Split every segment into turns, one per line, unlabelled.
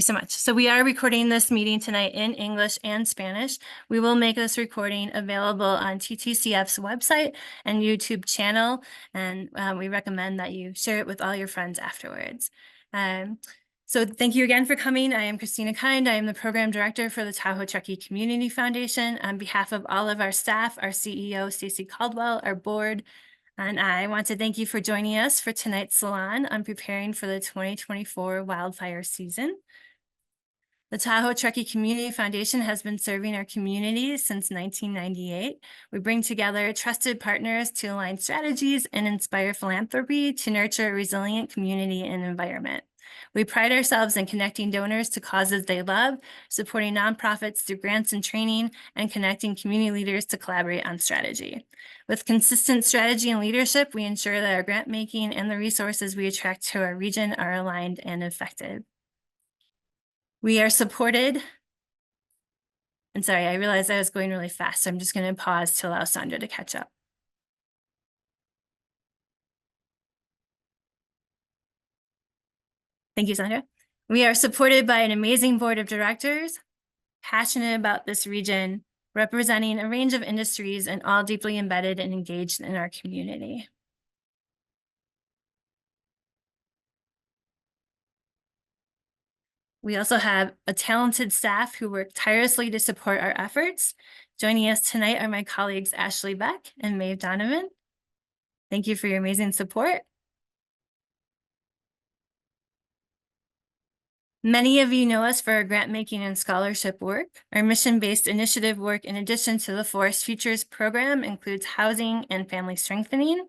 So much. So we are recording this meeting tonight in English and Spanish. We will make this recording available on TTCF's website and YouTube channel, and we recommend that you share it with all your friends afterwards. So thank you again for coming. I am Christina Kind. I am the program director for the Tahoe Truckee Community Foundation. On behalf of all of our staff, our CEO, Stacey Caldwell, our board, and I want to thank you for joining us for tonight's Salon on preparing for the 2024 wildfire season. The Tahoe Truckee Community Foundation has been serving our community since 1998. We bring together trusted partners to align strategies and inspire philanthropy to nurture a resilient community and environment. We pride ourselves in connecting donors to causes they love, supporting nonprofits through grants and training, and connecting community leaders to collaborate on strategy. With consistent strategy and leadership, we ensure that our grant making and the resources we attract to our region are aligned and effective. We are supported. And sorry, I realized I was going really fast, so I'm just going to pause to allow Sandra to catch up. Thank you, Sandra. We are supported by an amazing board of directors, passionate about this region, representing a range of industries and all deeply embedded and engaged in our community. We also have a talented staff who work tirelessly to support our efforts. Joining us tonight are my colleagues Ashley Beck and Maeve Donovan. Thank you for your amazing support. Many of you know us for our grant making and scholarship work. Our mission-based initiative work, in addition to the Forest Futures program, includes housing and family strengthening.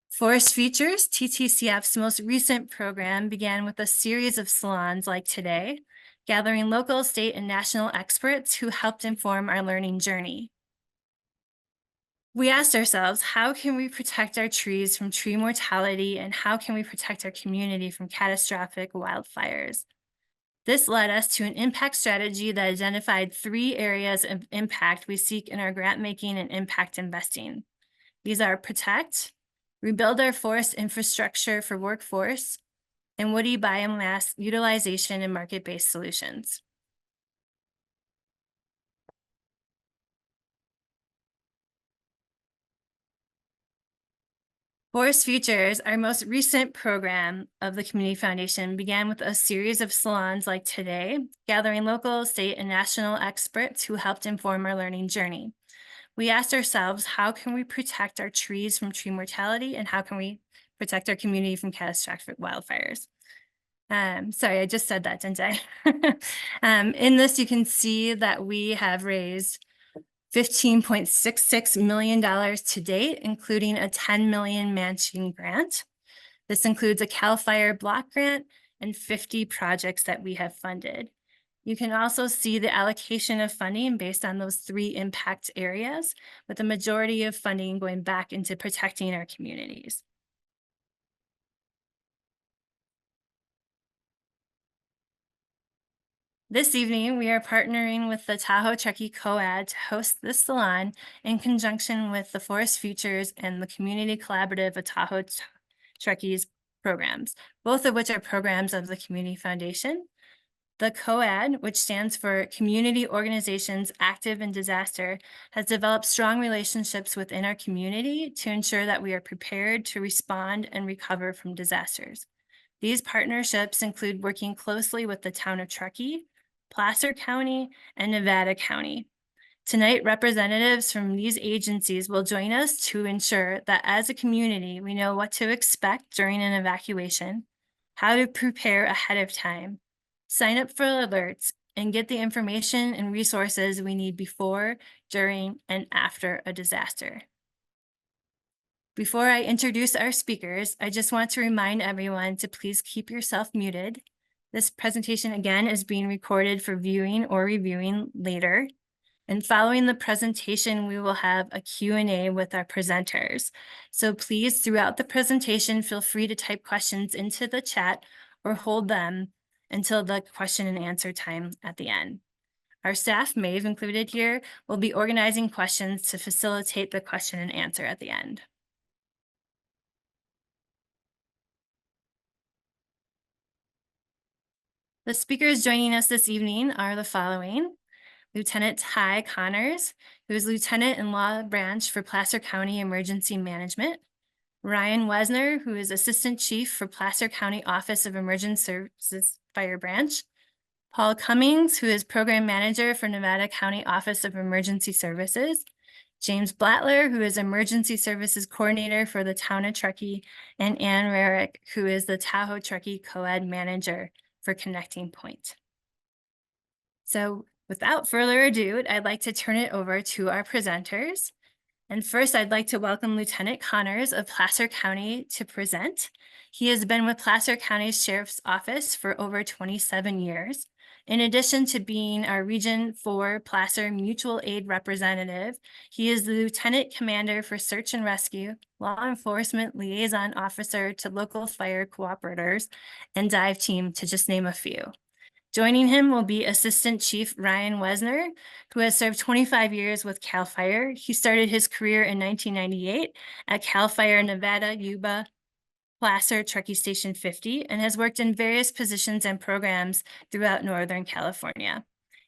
Forest Futures, TTCF's most recent program, began with a series of salons like today, gathering local, state, and national experts who helped inform our learning journey. We asked ourselves, how can we protect our trees from tree mortality, and how can we protect our community from catastrophic wildfires? This led us to an impact strategy that identified 3 areas of impact we seek in our grant making and impact investing. These are protect, rebuild our forest infrastructure for workforce, and woody biomass utilization and market-based solutions. Forest Futures, our most recent program of the Community Foundation, began with a series of salons like today, gathering local, state, and national experts who helped inform our learning journey. We asked ourselves, how can we protect our trees from tree mortality, and how can we protect our community from catastrophic wildfires? Sorry, I just said that, didn't I? In this, you can see that we have raised $15.66 million to date, including a $10 million matching grant. This includes a CAL FIRE block grant and 50 projects that we have funded. You can also see the allocation of funding based on those 3 impact areas, with the majority of funding going back into protecting our communities. This evening, we are partnering with the Tahoe Truckee COAD to host this salon in conjunction with the Forest Futures and the Community Collaborative of Tahoe Truckee's programs, both of which are programs of the Community Foundation. The COAD, which stands for Community Organizations Active in Disaster, has developed strong relationships within our community to ensure that we are prepared to respond and recover from disasters. These partnerships include working closely with the town of Truckee, Placer County, and Nevada County. Tonight, representatives from these agencies will join us to ensure that as a community, we know what to expect during an evacuation, how to prepare ahead of time, sign up for alerts, and get the information and resources we need before, during, and after a disaster. Before I introduce our speakers, I just want to remind everyone to please keep yourself muted. This presentation, again, is being recorded for viewing or reviewing later. And following the presentation, we will have a Q&A with our presenters. So please, throughout the presentation, feel free to type questions into the chat or hold them until the question and answer time at the end. Our staff, Maeve included here, will be organizing questions to facilitate the question and answer at the end. The speakers joining us this evening are the following: Lieutenant Ty Connors, who is Lieutenant in Law Branch for Placer County Emergency Management; Ryan Woessner, who is Assistant Chief for Placer County Office of Emergency Services Fire Branch; Paul Cummings, who is Program Manager for Nevada County Office of Emergency Services; James Blattler, who is Emergency Services Coordinator for the Town of Truckee; and Ann Rarick, who is the Tahoe Truckee COAD Manager for Connecting Point. So without further ado, I'd like to turn it over to our presenters. And first, I'd like to welcome Lieutenant Connors of Placer County to present. He has been with Placer County Sheriff's Office for over 27 years. In addition to being our Region 4 Placer Mutual Aid Representative, he is the Lieutenant Commander for Search and Rescue, Law Enforcement Liaison Officer to local fire cooperators, and dive team, to just name a few. Joining him will be Assistant Chief Ryan Woessner, who has served 25 years with CAL FIRE. He started his career in 1998 at CAL FIRE Nevada, Yuba, Placer, Truckee Station 50, and has worked in various positions and programs throughout Northern California.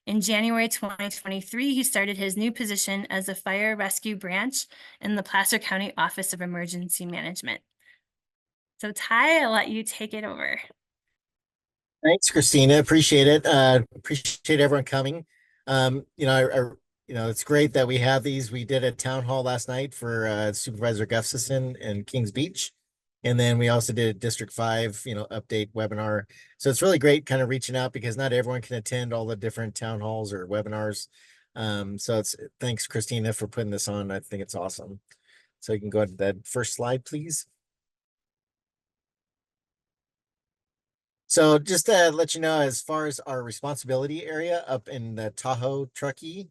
In January 2023, he started his new position as a fire rescue branch in the Placer County Office of Emergency Management. So Ty, I'll let you take it over.
Thanks, Christina. Appreciate it. Appreciate everyone coming. It's great that we have these. We did a town hall last night for Supervisor Gustafson in Kings Beach. And then we also did a District 5, update webinar. So it's really great kind of reaching out because not everyone can attend all the different town halls or webinars. Thanks, Christina, for putting this on. I think it's awesome. So you can go to that first slide, please. So just to let you know, as far as our responsibility area up in the Tahoe Truckee,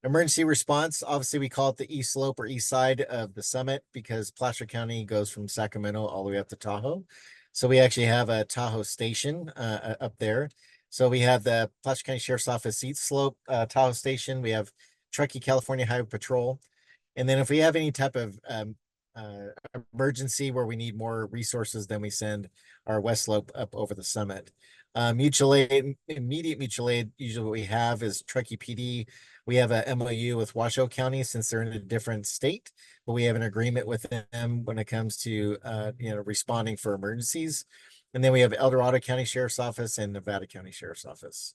emergency response, obviously we call it the east slope or east side of the summit because Placer County goes from Sacramento all the way up to Tahoe. So we actually have a Tahoe station up there. So we have the Placer County Sheriff's Office east slope Tahoe station. We have Truckee California Highway Patrol. And then if we have any type of emergency where we need more resources, then we send our west slope up over the summit. Mutual aid, immediate mutual aid, usually what we have is Truckee PD. We have a MOU with Washoe County since they're in a different state, but we have an agreement with them when it comes to responding for emergencies. And then we have El Dorado County Sheriff's Office and Nevada County Sheriff's Office.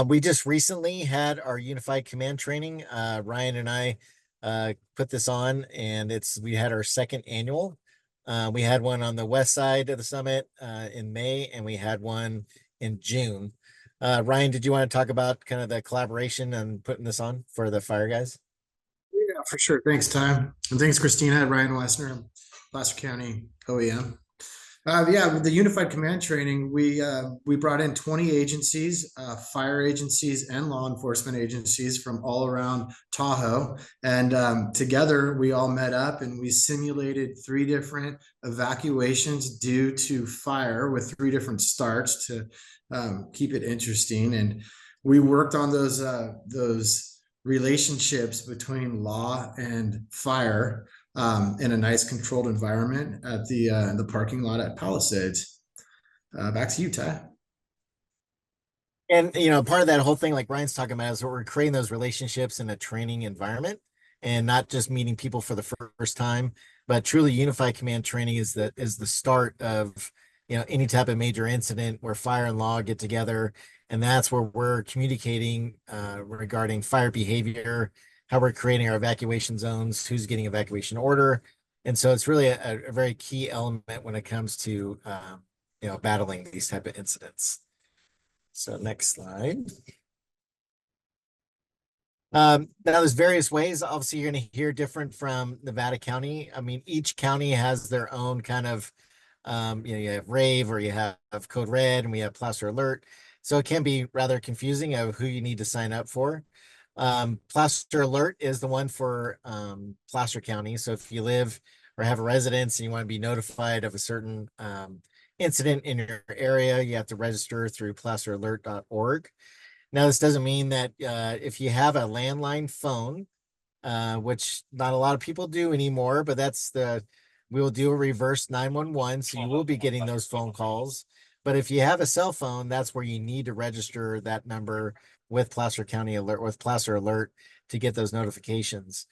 We just recently had our unified command training. Ryan and I put this on, and we had our second annual. We had one on the west side of the summit in May, and we had one in June. Ryan, did you want to talk about kind of the collaboration and putting this on for the fire guys?
Yeah, for sure. Thanks, Ty. And thanks, Christina. Ryan Woessner, Placer County OEM. With the unified command training, we brought in 20 agencies, fire agencies and law enforcement agencies from all around Tahoe. And together we all met up and we simulated 3 different evacuations due to fire with 3 different starts to keep it interesting. And we worked on those relationships between law and fire in a nice controlled environment at the parking lot at Palisades. Back to you, Ty.
And part of that whole thing, like Ryan's talking about, is we're creating those relationships in a training environment and not just meeting people for the first time, but truly unified command training is the start of any type of major incident where fire and law get together. And that's where we're communicating regarding fire behavior, how we're creating our evacuation zones, who's getting evacuation order. And so it's really a very key element when it comes to, battling these type of incidents. So next slide. Now there's various ways. Obviously, you're going to hear different from Nevada County. I mean, each county has their own kind of, you have rave or you have code red and we have Placer alert. So it can be rather confusing of who you need to sign up for. Placer alert is the one for Placer County. So if you live or have a residence and you want to be notified of a certain incident in your area, you have to register through placeralert.org. Now, this doesn't mean that if you have a landline phone, which not a lot of people do anymore, but that's the we will do a reverse 911. So you will be getting those phone calls. But if you have a cell phone, that's where you need to register that number with Placer County Alert, with Placer Alert to get those notifications.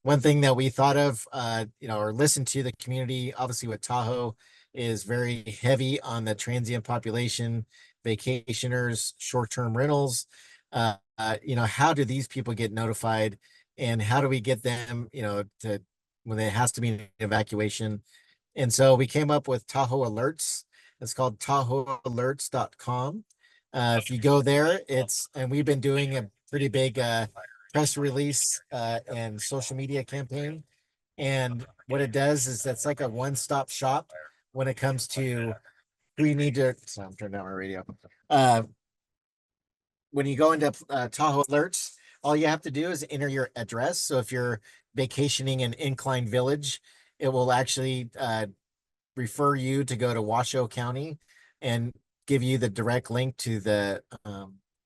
One thing that we thought of, or listened to the community, obviously with Tahoe, is very heavy on the transient population, vacationers, short-term rentals. How do these people get notified, and how do we get them, to when it has to be an evacuation? And so we came up with Tahoe Alerts. It's called TahoeAlerts.com. If you go there, and we've been doing a pretty big press release and social media campaign. And what it does is that's like a one-stop shop when it comes to who you need to. So I'm turning down my radio. When you go into Tahoe Alerts, all you have to do is enter your address. So if you're vacationing in Incline Village, it will actually refer you to go to Washoe County and give you the direct link to the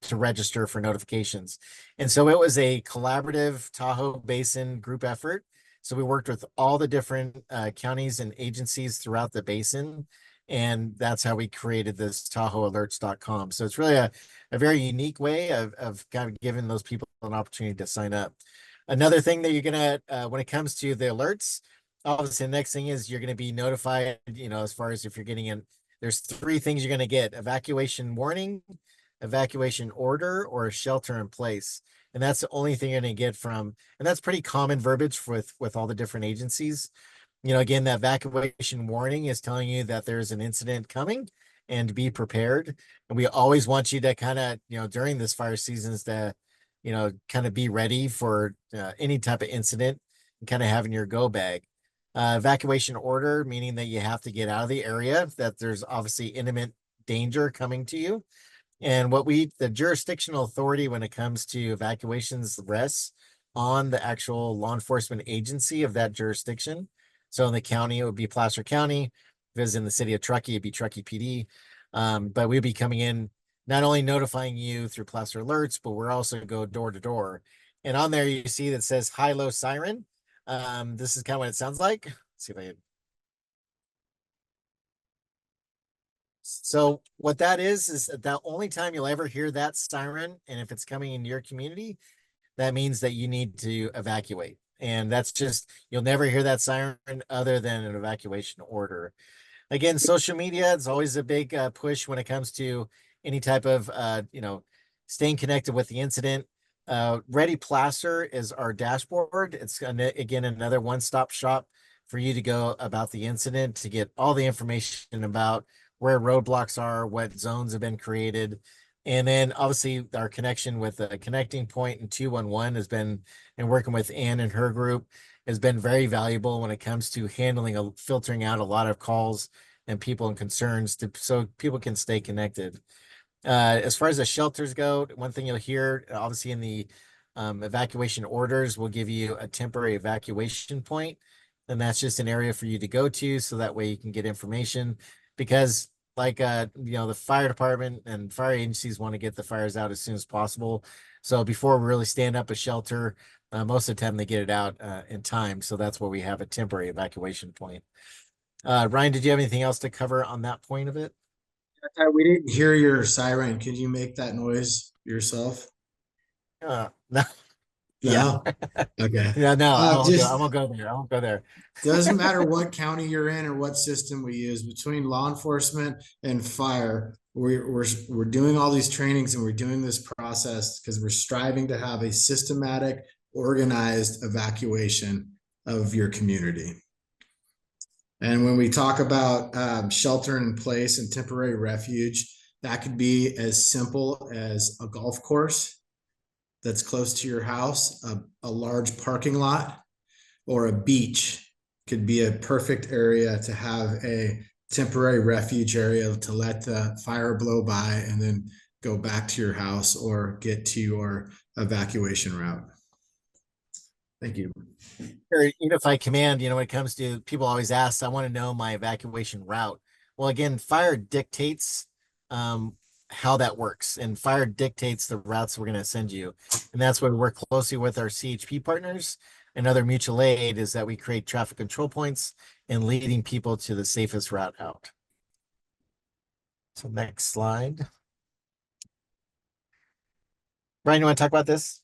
to register for notifications. And so it was a collaborative Tahoe Basin group effort. So we worked with all the different counties and agencies throughout the basin. And that's how we created this TahoeAlerts.com. So it's really a very unique way of kind of giving those people an opportunity to sign up. Another thing that you're going to, when it comes to the alerts, obviously the next thing is you're going to be notified, as far as if you're getting in, there's 3 things you're going to get: evacuation warning, evacuation order, or a shelter in place. And that's the only thing you're going to get from, and that's pretty common verbiage with all the different agencies. Again, the evacuation warning is telling you that there's an incident coming and be prepared. And we always want you to kind of, during this fire seasons to, kind of be ready for any type of incident and kind of having your go bag. Evacuation order, meaning that you have to get out of the area, that there's obviously imminent danger coming to you. And the jurisdictional authority when it comes to evacuations rests on the actual law enforcement agency of that jurisdiction. So in the county, it would be Placer County. If it was in the city of Truckee, it'd be Truckee PD. But we'd be coming in, not only notifying you through Placer Alerts, but we're also go door to door. And on there, you see that says high-low siren. This is kind of what it sounds like. Let's see if I can. So what that is the only time you'll ever hear that siren, and if it's coming into your community, that means that you need to evacuate. And that's just, you'll never hear that siren other than an evacuation order. Again, social media is always a big push when it comes to any type of, staying connected with the incident. Ready Placer is our dashboard. It's again another one-stop shop for you to go about the incident, to get all the information about where roadblocks are, what zones have been created. And then obviously our connection with the connecting point and 211 has been, and working with Ann and her group, has been very valuable when it comes to filtering out a lot of calls and people and concerns so people can stay connected. As far as the shelters go, one thing you'll hear, obviously in the evacuation orders, will give you a temporary evacuation point. And that's just an area for you to go to, so that way you can get information. Because the fire department and fire agencies want to get the fires out as soon as possible. So before we really stand up a shelter, most of the time they get it out in time. So that's where we have a temporary evacuation point. Ryan, did you have anything else to cover on that point of it?
We didn't hear your siren. Can you make that noise yourself?
No.
No? Okay.
Yeah, no, I
Just
won't go there. I won't go there.
doesn't matter what county you're in or what system we use. Between law enforcement and fire, we're doing all these trainings and we're doing this process because we're striving to have a systematic, organized evacuation of your community. And when we talk about shelter in place and temporary refuge, that could be as simple as a golf course that's close to your house, a large parking lot, or a beach could be a perfect area to have a temporary refuge area to let the fire blow by and then go back to your house or get to your evacuation route. Thank you.
Unified command, when it comes to, people always ask, I want to know my evacuation route. Well, again, fire dictates how that works. And fire dictates the routes we're going to send you. And that's why we work closely with our CHP partners and other mutual aid, is that we create traffic control points and leading people to the safest route out. So next slide. Brian, you want to talk about this?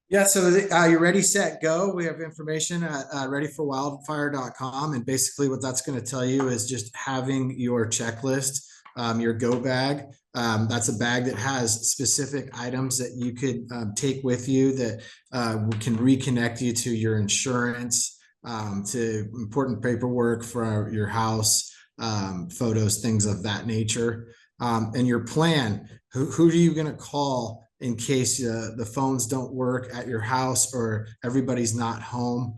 Yeah, so you're ready, set, go. We have information at readyforwildfire.com. And basically what that's going to tell you is just having your checklist, your go bag. That's a bag that has specific items that you could take with you that can reconnect you to your insurance, to important paperwork for your house, photos, things of that nature. And your plan, who are you going to call in case the phones don't work at your house or everybody's not home?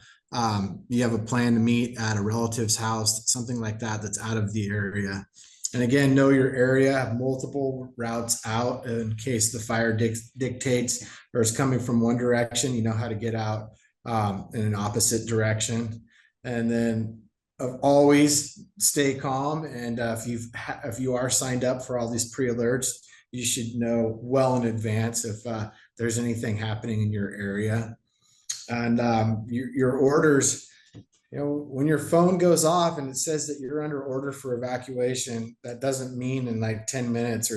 You have a plan to meet at a relative's house, something like that, that's out of the area. And again, know your area, have multiple routes out in case the fire dictates or is coming from one direction, you know how to get out in an opposite direction. And then always stay calm. And if you are signed up for all these pre-alerts, you should know well in advance if there's anything happening in your area. And your orders, you know, when your phone goes off and it says that you're under order for evacuation, that doesn't mean in like 10 minutes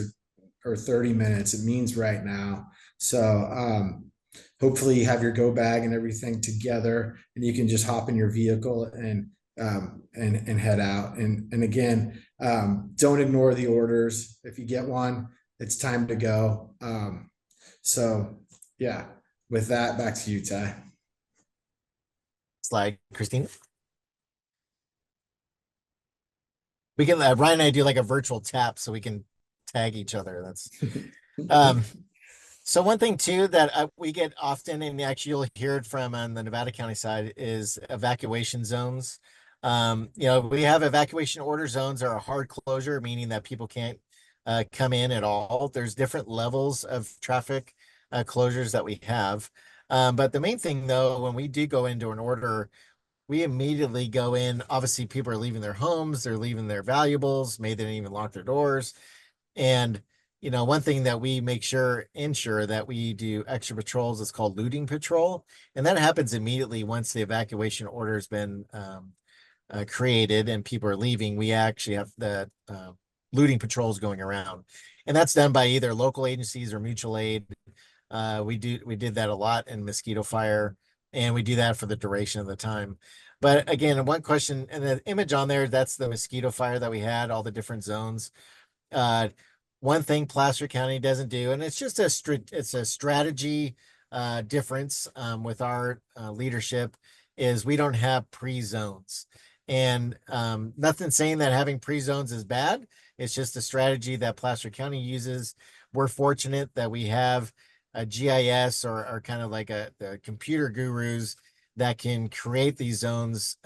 or 30 minutes. It means right now. So hopefully you have your go bag and everything together, and you can just hop in your vehicle and head out. And again, don't ignore the orders. If you get one, it's time to go. So yeah, with that, back to you, Ty.
Slide, Christine. We can Ryan and I do like a virtual tap so we can tag each other. That's so one thing too that we get often, and actually you'll hear it from on the Nevada County side, is evacuation zones. You know, we have evacuation order zones are a hard closure, meaning that people can't come in at all. There's different levels of traffic closures that we have. But the main thing though, when we do go into an order, we immediately go in. Obviously, people are leaving their homes, they're leaving their valuables, maybe they didn't even lock their doors. And, you know, one thing that we ensure that we do extra patrols is called looting patrol. And that happens immediately once the evacuation order has been created and people are leaving. We actually have the looting patrols going around. And that's done by either local agencies or mutual aid. We did that a lot in mosquito fire, and we do that for the duration of the time. But again, one question, and the image on there, that's the mosquito fire that we had, all the different zones. One thing Placer County doesn't do, and it's just it's a strategy difference with our leadership, is we don't have pre-zones. And nothing saying that having pre-zones is bad. It's just a strategy that Placer County uses. We're fortunate that we have a GIS or kind of like the computer gurus that can create these zones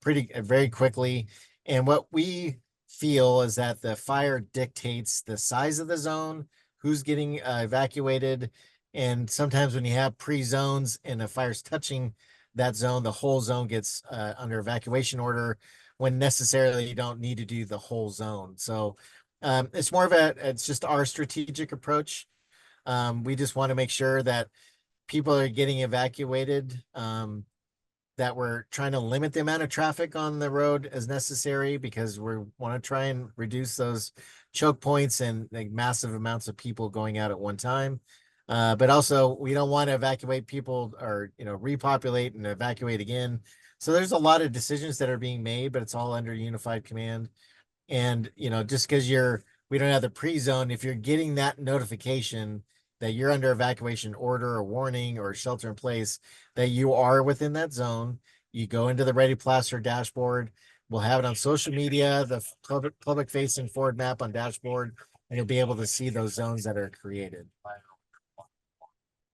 very quickly. And what we feel is that the fire dictates the size of the zone, who's getting evacuated. And sometimes when you have pre-zones and a fire's touching that zone, the whole zone gets under evacuation order, when necessarily you don't need to do the whole zone. So it's more of it's just our strategic approach. We just want to make sure that people are getting evacuated, that we're trying to limit the amount of traffic on the road as necessary, because we want to try and reduce those choke points and like massive amounts of people going out at one time. But also we don't want to evacuate people or, you know, repopulate and evacuate again. So there's a lot of decisions that are being made, but it's all under unified command. And, you know, just because we don't have the pre-zone, if you're getting that notification that you're under evacuation order or warning or shelter in place, that you are within that zone, you go into the Ready Placer dashboard. We'll have it on social media, the public facing forward map on dashboard, and you'll be able to see those zones that are created.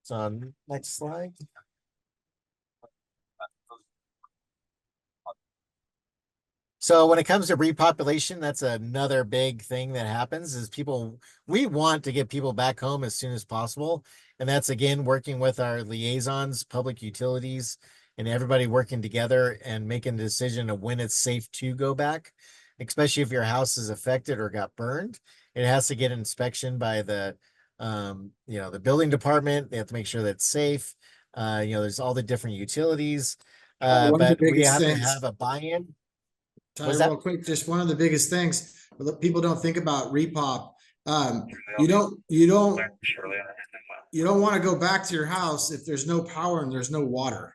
So next slide. So when it comes to repopulation, that's another big thing that happens is we want to get people back home as soon as possible. And that's, again, working with our liaisons, public utilities, and everybody working together and making a decision of when it's safe to go back. especially if your house is affected or got burned, it has to get an inspection by the, the building department. They have to make sure that it's safe. There's all the different utilities.
One of the
But we
biggest
have to
things,
have a buy-in.
Ty,
Was that?
real quick, just one of the biggest things that people don't think about repop. You don't want to go back to your house if there's no power and there's no water.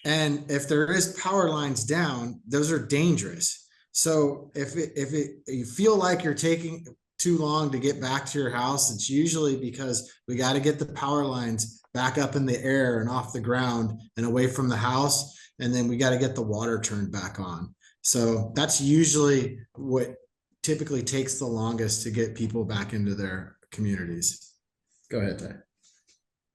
And if there is power lines down, those are dangerous. So if you feel like you're taking too long to get back to your house, it's usually because we got to get the power lines back up in the air and off the ground and away from the house. And then we got to get the water turned back on. So that's usually what typically takes the longest to get people back into their communities. Go ahead, Ty.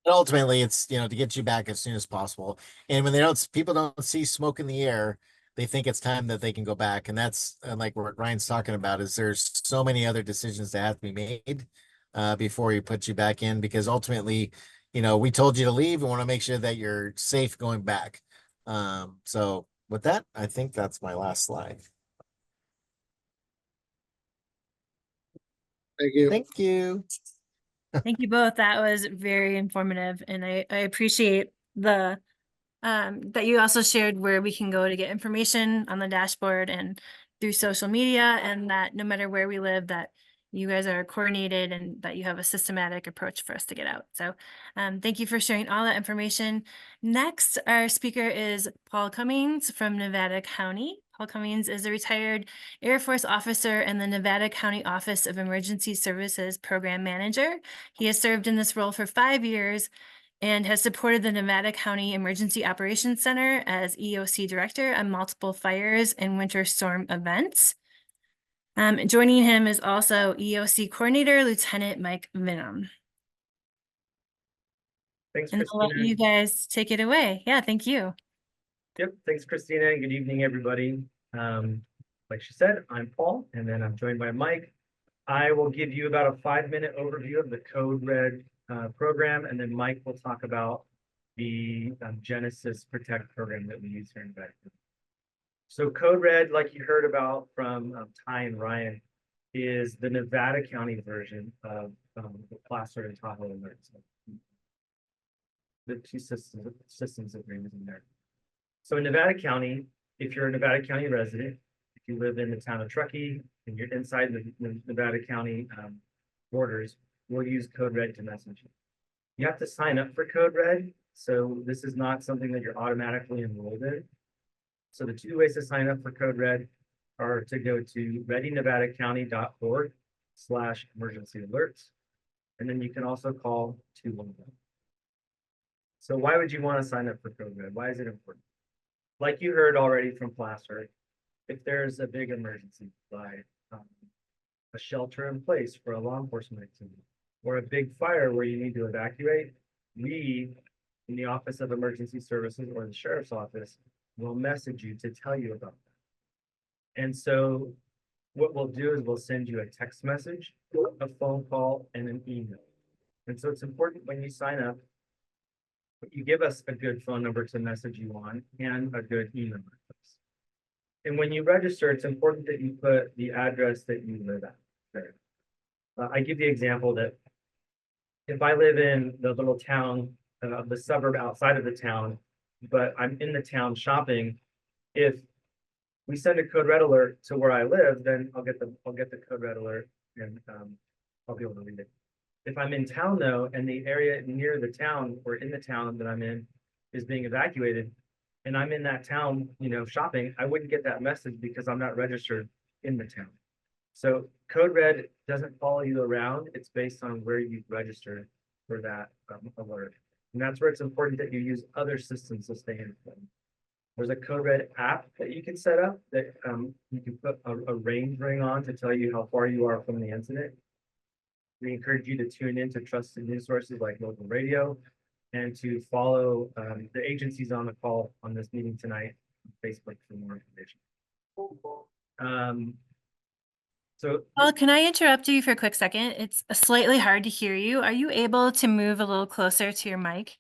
Ultimately, it's, to get you back as soon as possible. And when people don't see smoke in the air, they think it's time that they can go back. And that's like what Ryan's talking about, is there's so many other decisions that have to be made before you put you back in, because ultimately, we told you to leave. We want to make sure that you're safe going back. So with that, I think that's my last slide.
Thank you.
Thank you.
Thank you both. That was very informative, and I appreciate the that you also shared where we can go to get information on the dashboard and through social media, and that no matter where we live, that you guys are coordinated and that you have a systematic approach for us to get out. So thank you for sharing all that information. Next, our speaker is Paul Cummings from Nevada County. Paul Cummings is a retired Air Force officer and the Nevada County Office of Emergency Services Program Manager. He has served in this role for 5 years and has supported the Nevada County Emergency Operations Center as EOC Director on multiple fires and winter storm events. Joining him is also EOC Coordinator, Lieutenant Mike Vingom.
Thanks,
And I'll let
Christina.
you guys take it away. Yeah, thank you.
Yep, thanks, Christina, and good evening, everybody. Like she said, I'm Paul, and then I'm joined by Mike. I will give you about a 5-minute overview of the Code Red program, and then Mike will talk about the Genesis Protect program that we use here in Vector. So Code Red, like you heard about from Ty and Ryan, is the Nevada County version of the Blattler and Tahoe alerts. The two systems that we're using there. So in Nevada County, if you're a Nevada County resident, if you live in the town of Truckee and you're inside the Nevada County borders, we'll use Code Red to message you. You have to sign up for Code Red, so this is not something that you're automatically enrolled in. So the 2 ways to sign up for Code Red are to go to readynevadacounty.org/emergency alerts, and then you can also call 211. So why would you want to sign up for Code Red? Why is it important? Like you heard already from Blattler, if there's a big emergency, like a shelter in place for a law enforcement activity, or a big fire where you need to evacuate, we in the Office of Emergency Services or the Sheriff's Office will message you to tell you about that. And so what we'll do is we'll send you a text message, a phone call, and an email. And so it's important when you sign up, you give us a good phone number to message you on and a good email address. And when you register, it's important that you put the address that you live at there. I give the example that if I live in the little town, the suburb outside of the town, but I'm in the town shopping, if we send a Code Red alert to where I live, then I'll get the Code Red alert and I'll be able to read it. If I'm in town though, and the area near the town or in the town that I'm in is being evacuated, and I'm in that town, shopping, I wouldn't get that message because I'm not registered in the town. So Code Red doesn't follow you around. It's based on where you've registered for that alert. And that's where it's important that you use other systems to stay informed. There's a Code Red app that you can set up that you can put a range ring on to tell you how far you are from the incident. We encourage you to tune in to trusted news sources like local radio and to follow the agencies on the call on this meeting tonight on Facebook for more information.
Paul, can I interrupt you for a quick second? It's slightly hard to hear you. Are you able to move a little closer to your mic?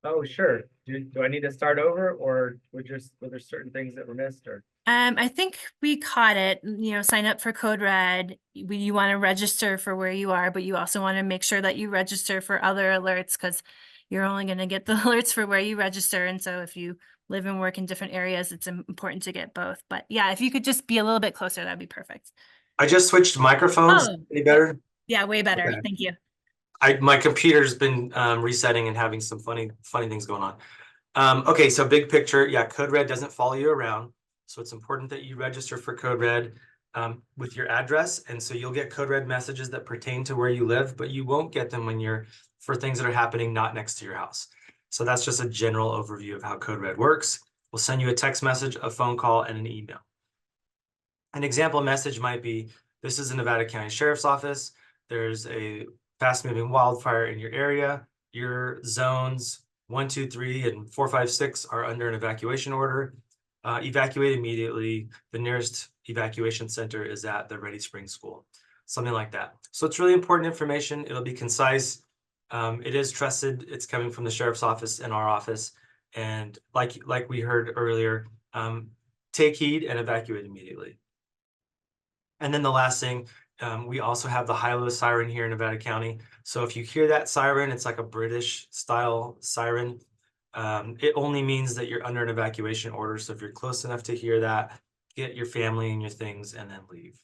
Oh, sure. Do I need to start over, or were there certain things that were missed? Or
I think we caught it, sign up for Code Red. You want to register for where you are, but you also want to make sure that you register for other alerts because you're only going to get the alerts for where you register. And so if you live and work in different areas, it's important to get both. But yeah, if you could just be a little bit closer, that'd be perfect.
I just switched microphones.
Oh,
Any better?
Yeah, way better.
Okay.
Thank you.
My computer's been resetting and having some funny things going on. Okay, so big picture, yeah, Code Red doesn't follow you around. So it's important that you register for Code Red with your address. And so you'll get Code Red messages that pertain to where you live, but you won't get them when you're for things that are happening not next to your house. So that's just a general overview of how Code Red works. We'll send you a text message, a phone call, and an email. An example message might be, this is the Nevada County Sheriff's Office. There's a fast-moving wildfire in your area. Your zones 1, 2, 3, and 4, 5, 6 are under an evacuation order. Evacuate immediately. The nearest evacuation center is at the Ready Spring School, something like that. So it's really important information. It'll be concise. It is trusted. It's coming from the Sheriff's Office and our office. And like we heard earlier, take heed and evacuate immediately. And then the last thing, we also have the high-low siren here in Nevada County. So if you hear that siren, it's like a British style siren. It only means that you're under an evacuation order. So if you're close enough to hear that, get your family and your things and then leave.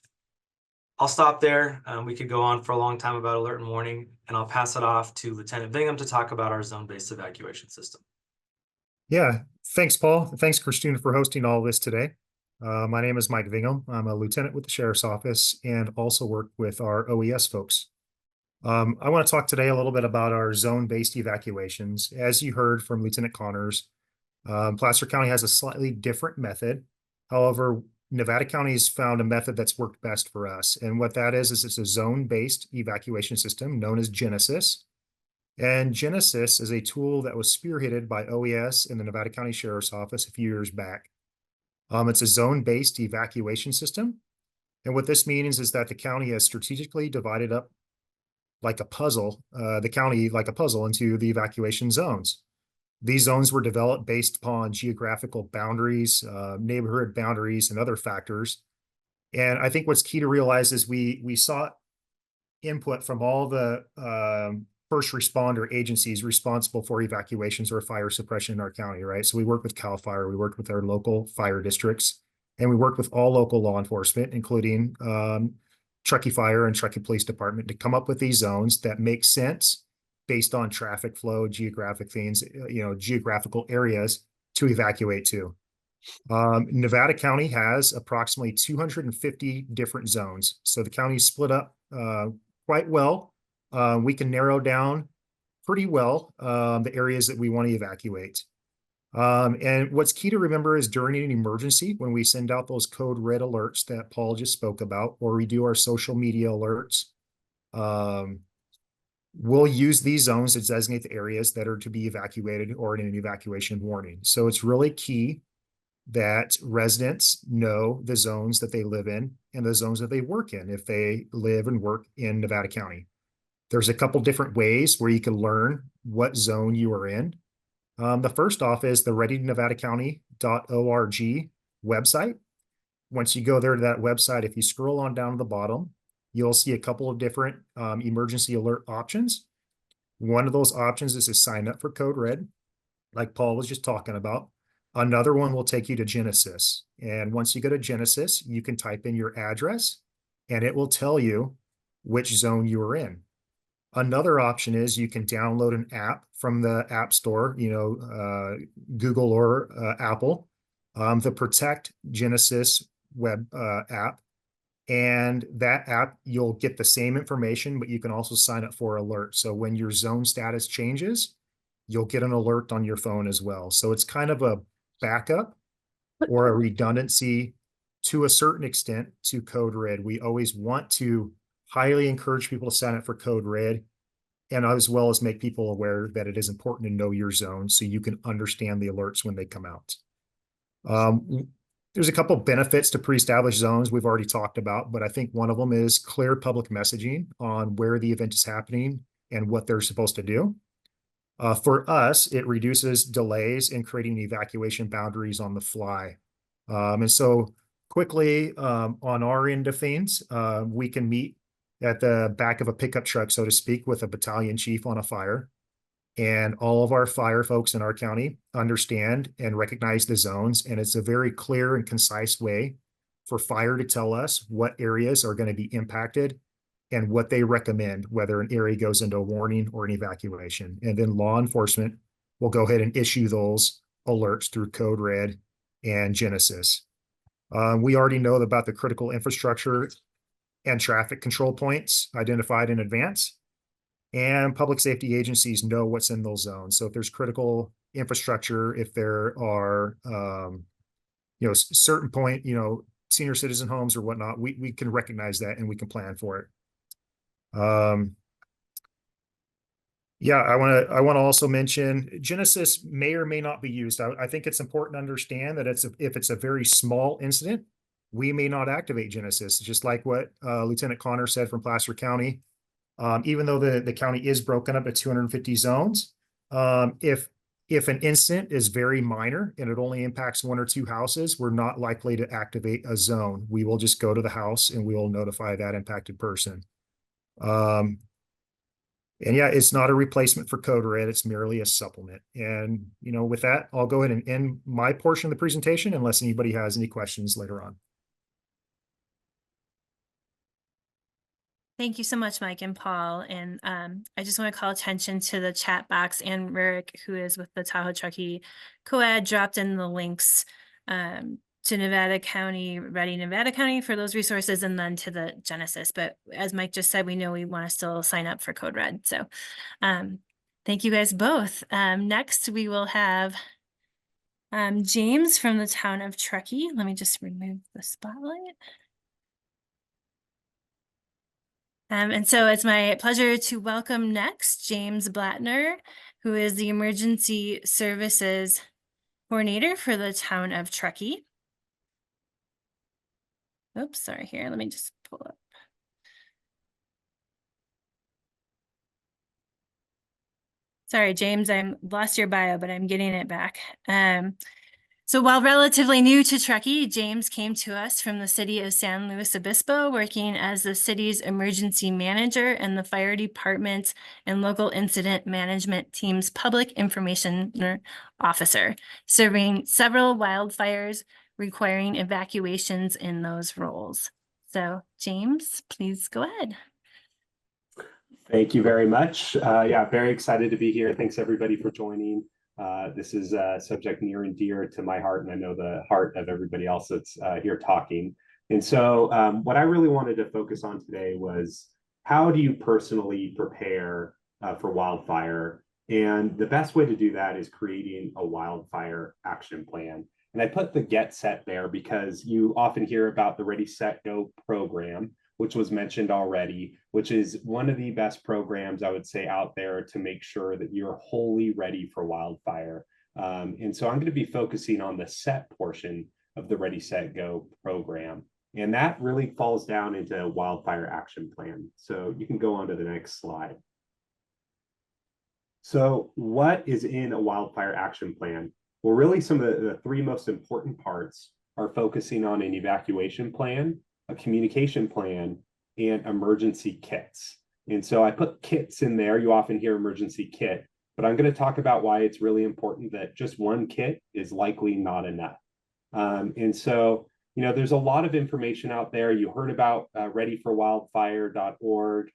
I'll stop there. We could go on for a long time about alert and warning, and I'll pass it off to Lieutenant Vingom to talk about our zone-based evacuation system.
Yeah, thanks, Paul. Thanks, Christina, for hosting all this today. My name is Mike Vingom. I'm a lieutenant with the Sheriff's Office and also work with our OES folks. I want to talk today a little bit about our zone-based evacuations. As you heard from Lieutenant Connors, Placer County has a slightly different method. However, Nevada County has found a method that's worked best for us. And what that is it's a zone-based evacuation system known as Genesis. And Genesis is a tool that was spearheaded by OES and the Nevada County Sheriff's Office a few years back. It's a zone-based evacuation system. And what this means is that the county has strategically divided up like a puzzle, the county like a puzzle into the evacuation zones. These zones were developed based upon geographical boundaries, neighborhood boundaries, and other factors. And I think what's key to realize is we sought input from all the first responder agencies responsible for evacuations or fire suppression in our county, right? So we work with CAL FIRE, we work with our local fire districts, and we work with all local law enforcement, including Truckee Fire and Truckee Police Department, to come up with these zones that make sense based on traffic flow, geographic things, geographical areas to evacuate to. Nevada County has approximately 250 different zones. So the county is split up quite well. We can narrow down pretty well the areas that we want to evacuate. And what's key to remember is during an emergency, when we send out those code red alerts that Paul just spoke about, or we do our social media alerts, we'll use these zones to designate the areas that are to be evacuated or in an evacuation warning. So it's really key that residents know the zones that they live in and the zones that they work in if they live and work in Nevada County. There's a couple different ways where you can learn what zone you are in. The first off is the readynevadacounty.org website. Once you go there to that website, if you scroll on down to the bottom, you'll see a couple of different emergency alert options. One of those options is to sign up for Code Red, like Paul was just talking about. Another one will take you to Genesis. And once you go to Genesis, you can type in your address and it will tell you which zone you are in. Another option is you can download an app from the App Store, Google or Apple, the Protect Genesis web app. And that app, you'll get the same information, but you can also sign up for alerts. So when your zone status changes, you'll get an alert on your phone as well. So it's kind of a backup or a redundancy to a certain extent to Code Red. We always want to highly encourage people to sign up for Code Red, and as well as make people aware that it is important to know your zone so you can understand the alerts when they come out. There's a couple of benefits to pre-established zones we've already talked about, but I think one of them is clear public messaging on where the event is happening and what they're supposed to do. For us, it reduces delays in creating evacuation boundaries on the fly. And so quickly, on our end of things, we can meet at the back of a pickup truck, so to speak, with a battalion chief on a fire. And all of our fire folks in our county understand and recognize the zones. And it's a very clear and concise way for fire to tell us what areas are going to be impacted and what they recommend, whether an area goes into a warning or an evacuation. And then law enforcement will go ahead and issue those alerts through Code Red and Genesis. We already know about the critical infrastructure and traffic control points identified in advance. And public safety agencies know what's in those zones. So if there's critical infrastructure, if there are, certain point, senior citizen homes or whatnot, we can recognize that and we can plan for it. I want to also mention Genesis may or may not be used. I think it's important to understand that if it's a very small incident, we may not activate Genesis, just like what Lieutenant Connor said from Placer County. Even though the county is broken up at 250 zones, if an incident is very minor and it only impacts 1 or 2 houses, we're not likely to activate a zone. We will just go to the house and we will notify that impacted person. And yeah, it's not a replacement for Code Red. It's merely a supplement. And, with that, I'll go ahead and end my portion of the presentation unless anybody has any questions later on.
Thank you so much, Mike and Paul. And I just want to call attention to the chat box, and Rarick, who is with the Tahoe Truckee COAD, dropped in the links to Nevada County, Ready Nevada County for those resources, and then to the Genesis. But as Mike just said, we know we want to still sign up for Code Red. So thank you guys both. Next, we will have James from the town of Truckee. Let me just remove the spotlight. And so it's my pleasure to welcome next James Blattler, who is the Emergency Services Coordinator for the town of Truckee. Oops, sorry, here, let me just pull up. Sorry, James, I lost your bio, but I'm getting it back. So while relatively new to Truckee, James came to us from the city of San Luis Obispo, working as the city's emergency manager and the fire department and local incident management team's public information officer, serving several wildfires requiring evacuations in those roles. So James, please go ahead.
Thank you very much. Very excited to be here. Thanks everybody for joining. This is a subject near and dear to my heart, and I know the heart of everybody else that's here talking. And so what I really wanted to focus on today was, how do you personally prepare for wildfire? And the best way to do that is creating a wildfire action plan. And I put the Get Set there because you often hear about the Ready, Set, Go program, which was mentioned already, which is one of the best programs I would say out there to make sure that you're wholly ready for wildfire. And so I'm going to be focusing on the set portion of the Ready, Set, Go program. And that really falls down into a wildfire action plan. So you can go on to the next slide. So what is in a wildfire action plan? Well, really some of the 3 most important parts are focusing on an evacuation plan, a communication plan, and emergency kits. And so I put kits in there. You often hear emergency kit, but I'm going to talk about why it's really important that just one kit is likely not enough. And so, there's a lot of information out there. You heard about readyforwildfire.org.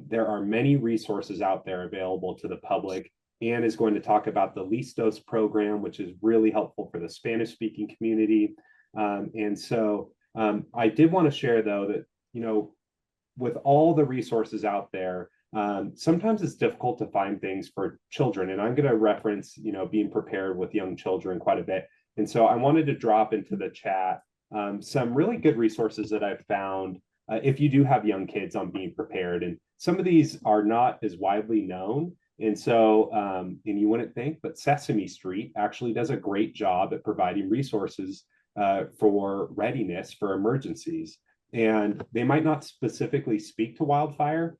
There are many resources out there available to the public. Anne is going to talk about the Listos program, which is really helpful for the Spanish-speaking community. And so I did want to share, though, that, with all the resources out there, sometimes it's difficult to find things for children. And I'm going to reference, being prepared with young children quite a bit. And so I wanted to drop into the chat some really good resources that I've found if you do have young kids on being prepared. And some of these are not as widely known. And so, and you wouldn't think, but Sesame Street actually does a great job at providing resources for readiness for emergencies. And they might not specifically speak to wildfire,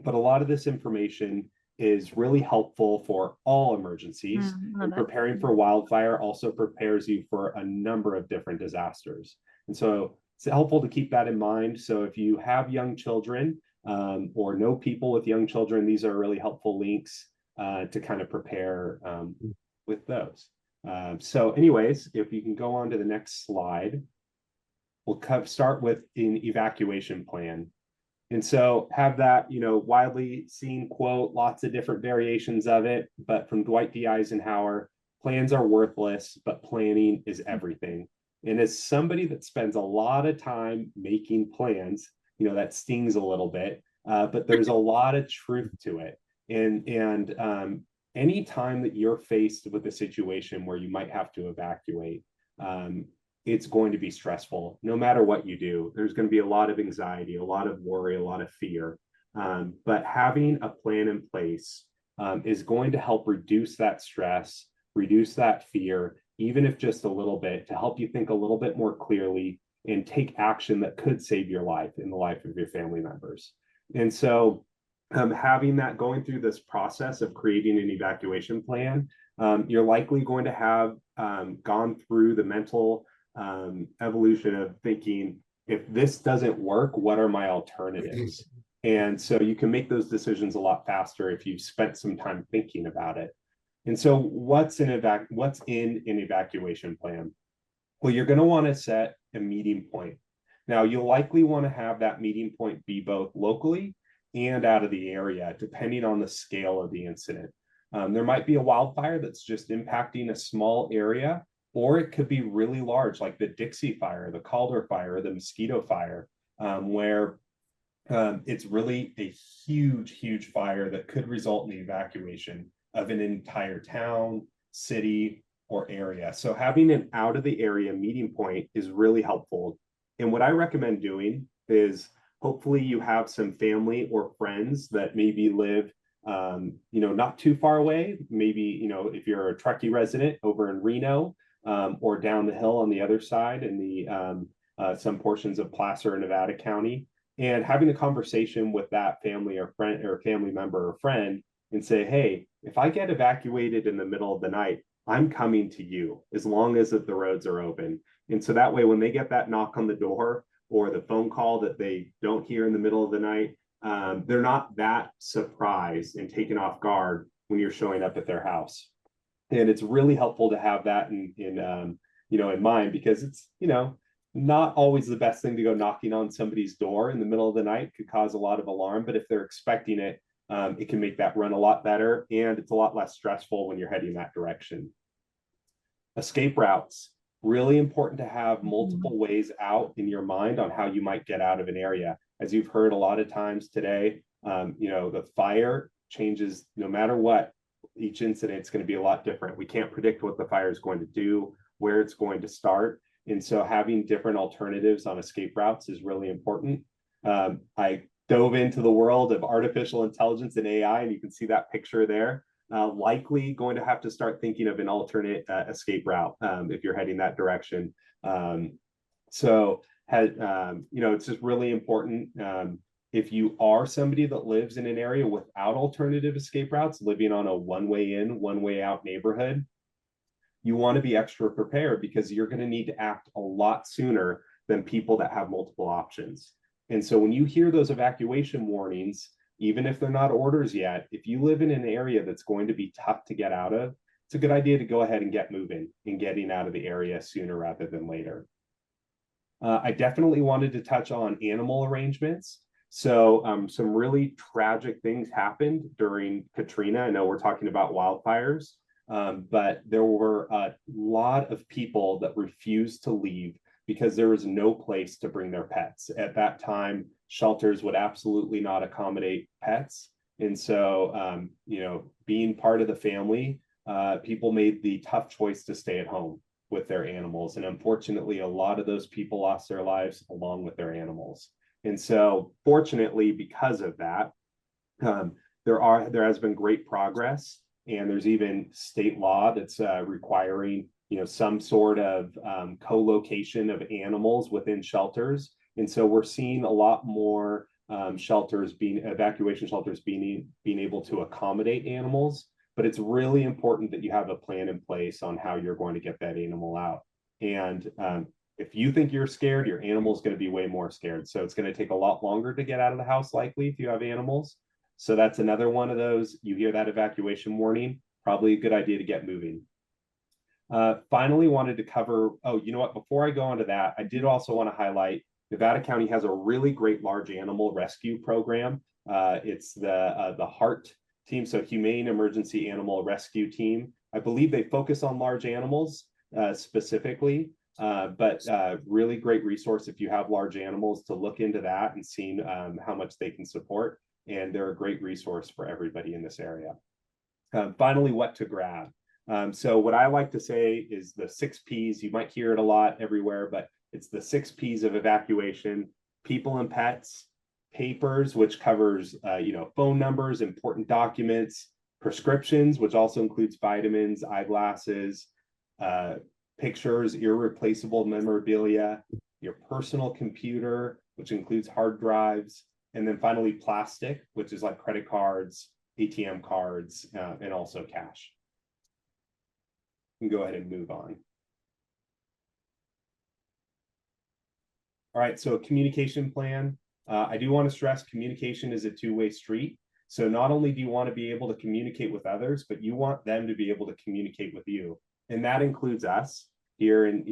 but a lot of this information is really helpful for all emergencies.
love
And
it.
preparing for wildfire also prepares you for a number of different disasters. And so it's helpful to keep that in mind. So if you have young children or know people with young children, these are really helpful links to kind of prepare with those. So anyways, if you can go on to the next slide, we'll start with an evacuation plan. And so have that, you know, widely seen quote, lots of different variations of it, but from Dwight D. Eisenhower, plans are worthless, but planning is everything. And as somebody that spends a lot of time making plans, you know, that stings a little bit, but there's a lot of truth to it. And any time that you're faced with a situation where you might have to evacuate, it's going to be stressful. No matter what you do, there's going to be a lot of anxiety, a lot of worry, a lot of fear. But having a plan in place is going to help reduce that stress, reduce that fear, even if just a little bit, to help you think a little bit more clearly and take action that could save your life and the life of your family members. And so having that, going through this process of creating an evacuation plan, you're likely going to have gone through the mental evolution of thinking, if this doesn't work, what are my alternatives? And so you can make those decisions a lot faster if you've spent some time thinking about it. And so what's in an evacuation plan? Well, you're going to want to set a meeting point. Now, you'll likely want to have that meeting point be both locally and out of the area, depending on the scale of the incident. There might be a wildfire that's just impacting a small area, or it could be really large, like the Dixie Fire, the Calder Fire, the Mosquito Fire, where it's really a huge fire that could result in the evacuation of an entire town, city, or area. So having an out of the area meeting point is really helpful. And what I recommend doing is hopefully you have some family or friends that maybe live not too far away. Maybe, if you're a Truckee resident over in Reno, or down the hill on the other side in the some portions of Placer or Nevada County, and having a conversation with that family or friend or family member or friend and say, hey, if I get evacuated in the middle of the night, I'm coming to you as long as the roads are open. And so that way, when they get that knock on the door or the phone call that they don't hear in the middle of the night, they're not that surprised and taken off guard when you're showing up at their house. And it's really helpful to have that in mind, because it's, not always the best thing to go knocking on somebody's door in the middle of the night. Could cause a lot of alarm, but if they're expecting it, it can make that run a lot better, and it's a lot less stressful when you're heading that direction. Escape routes. Really important to have multiple ways out in your mind on how you might get out of an area. As you've heard a lot of times today, the fire changes no matter what. Each incident's going to be a lot different. We can't predict what the fire is going to do, where it's going to start. And so having different alternatives on escape routes is really important. I dove into the world of artificial intelligence and AI, and you can see that picture there. Likely going to have to start thinking of an alternate escape route if you're heading that direction. It's just really important. If you are somebody that lives in an area without alternative escape routes, living on a one-way in, one-way out neighborhood, you want to be extra prepared, because you're going to need to act a lot sooner than people that have multiple options. And so when you hear those evacuation warnings, even if they're not orders yet, if you live in an area that's going to be tough to get out of, it's a good idea to go ahead and get moving and getting out of the area sooner rather than later. I definitely wanted to touch on animal arrangements. So some really tragic things happened during Katrina. I know we're talking about wildfires, but there were a lot of people that refused to leave because there was no place to bring their pets. At that time, shelters would absolutely not accommodate pets. And so, being part of the family, people made the tough choice to stay at home with their animals. And unfortunately, a lot of those people lost their lives along with their animals. And so fortunately, because of that, there has been great progress, and there's even state law that's requiring, some sort of co-location of animals within shelters. And so we're seeing a lot more evacuation shelters being able to accommodate animals, but it's really important that you have a plan in place on how you're going to get that animal out. And if you think you're scared, your animal's going to be way more scared. So it's going to take a lot longer to get out of the house, likely, if you have animals. So that's another one of those. You hear that evacuation warning, probably a good idea to get moving. Finally, wanted to cover, oh, you know what, before I go on to that, I did also want to highlight Nevada County has a really great large animal rescue program. It's the HEART team, so Humane Emergency Animal Rescue Team. I believe they focus on large animals specifically, but really great resource if you have large animals to look into that and see how much they can support. And they're a great resource for everybody in this area. Finally, what to grab. So what I like to say is the 6 Ps. You might hear it a lot everywhere, but it's the 6 Ps of evacuation: people and pets, papers, which covers phone numbers, important documents, prescriptions, which also includes vitamins, eyeglasses, pictures, irreplaceable memorabilia, your personal computer, which includes hard drives, and then finally plastic, which is like credit cards, ATM cards, and also cash. You can go ahead and move on. All right, so a communication plan. I do want to stress communication is a two-way street. So not only do you want to be able to communicate with others, but you want them to be able to communicate with you. And that includes us here in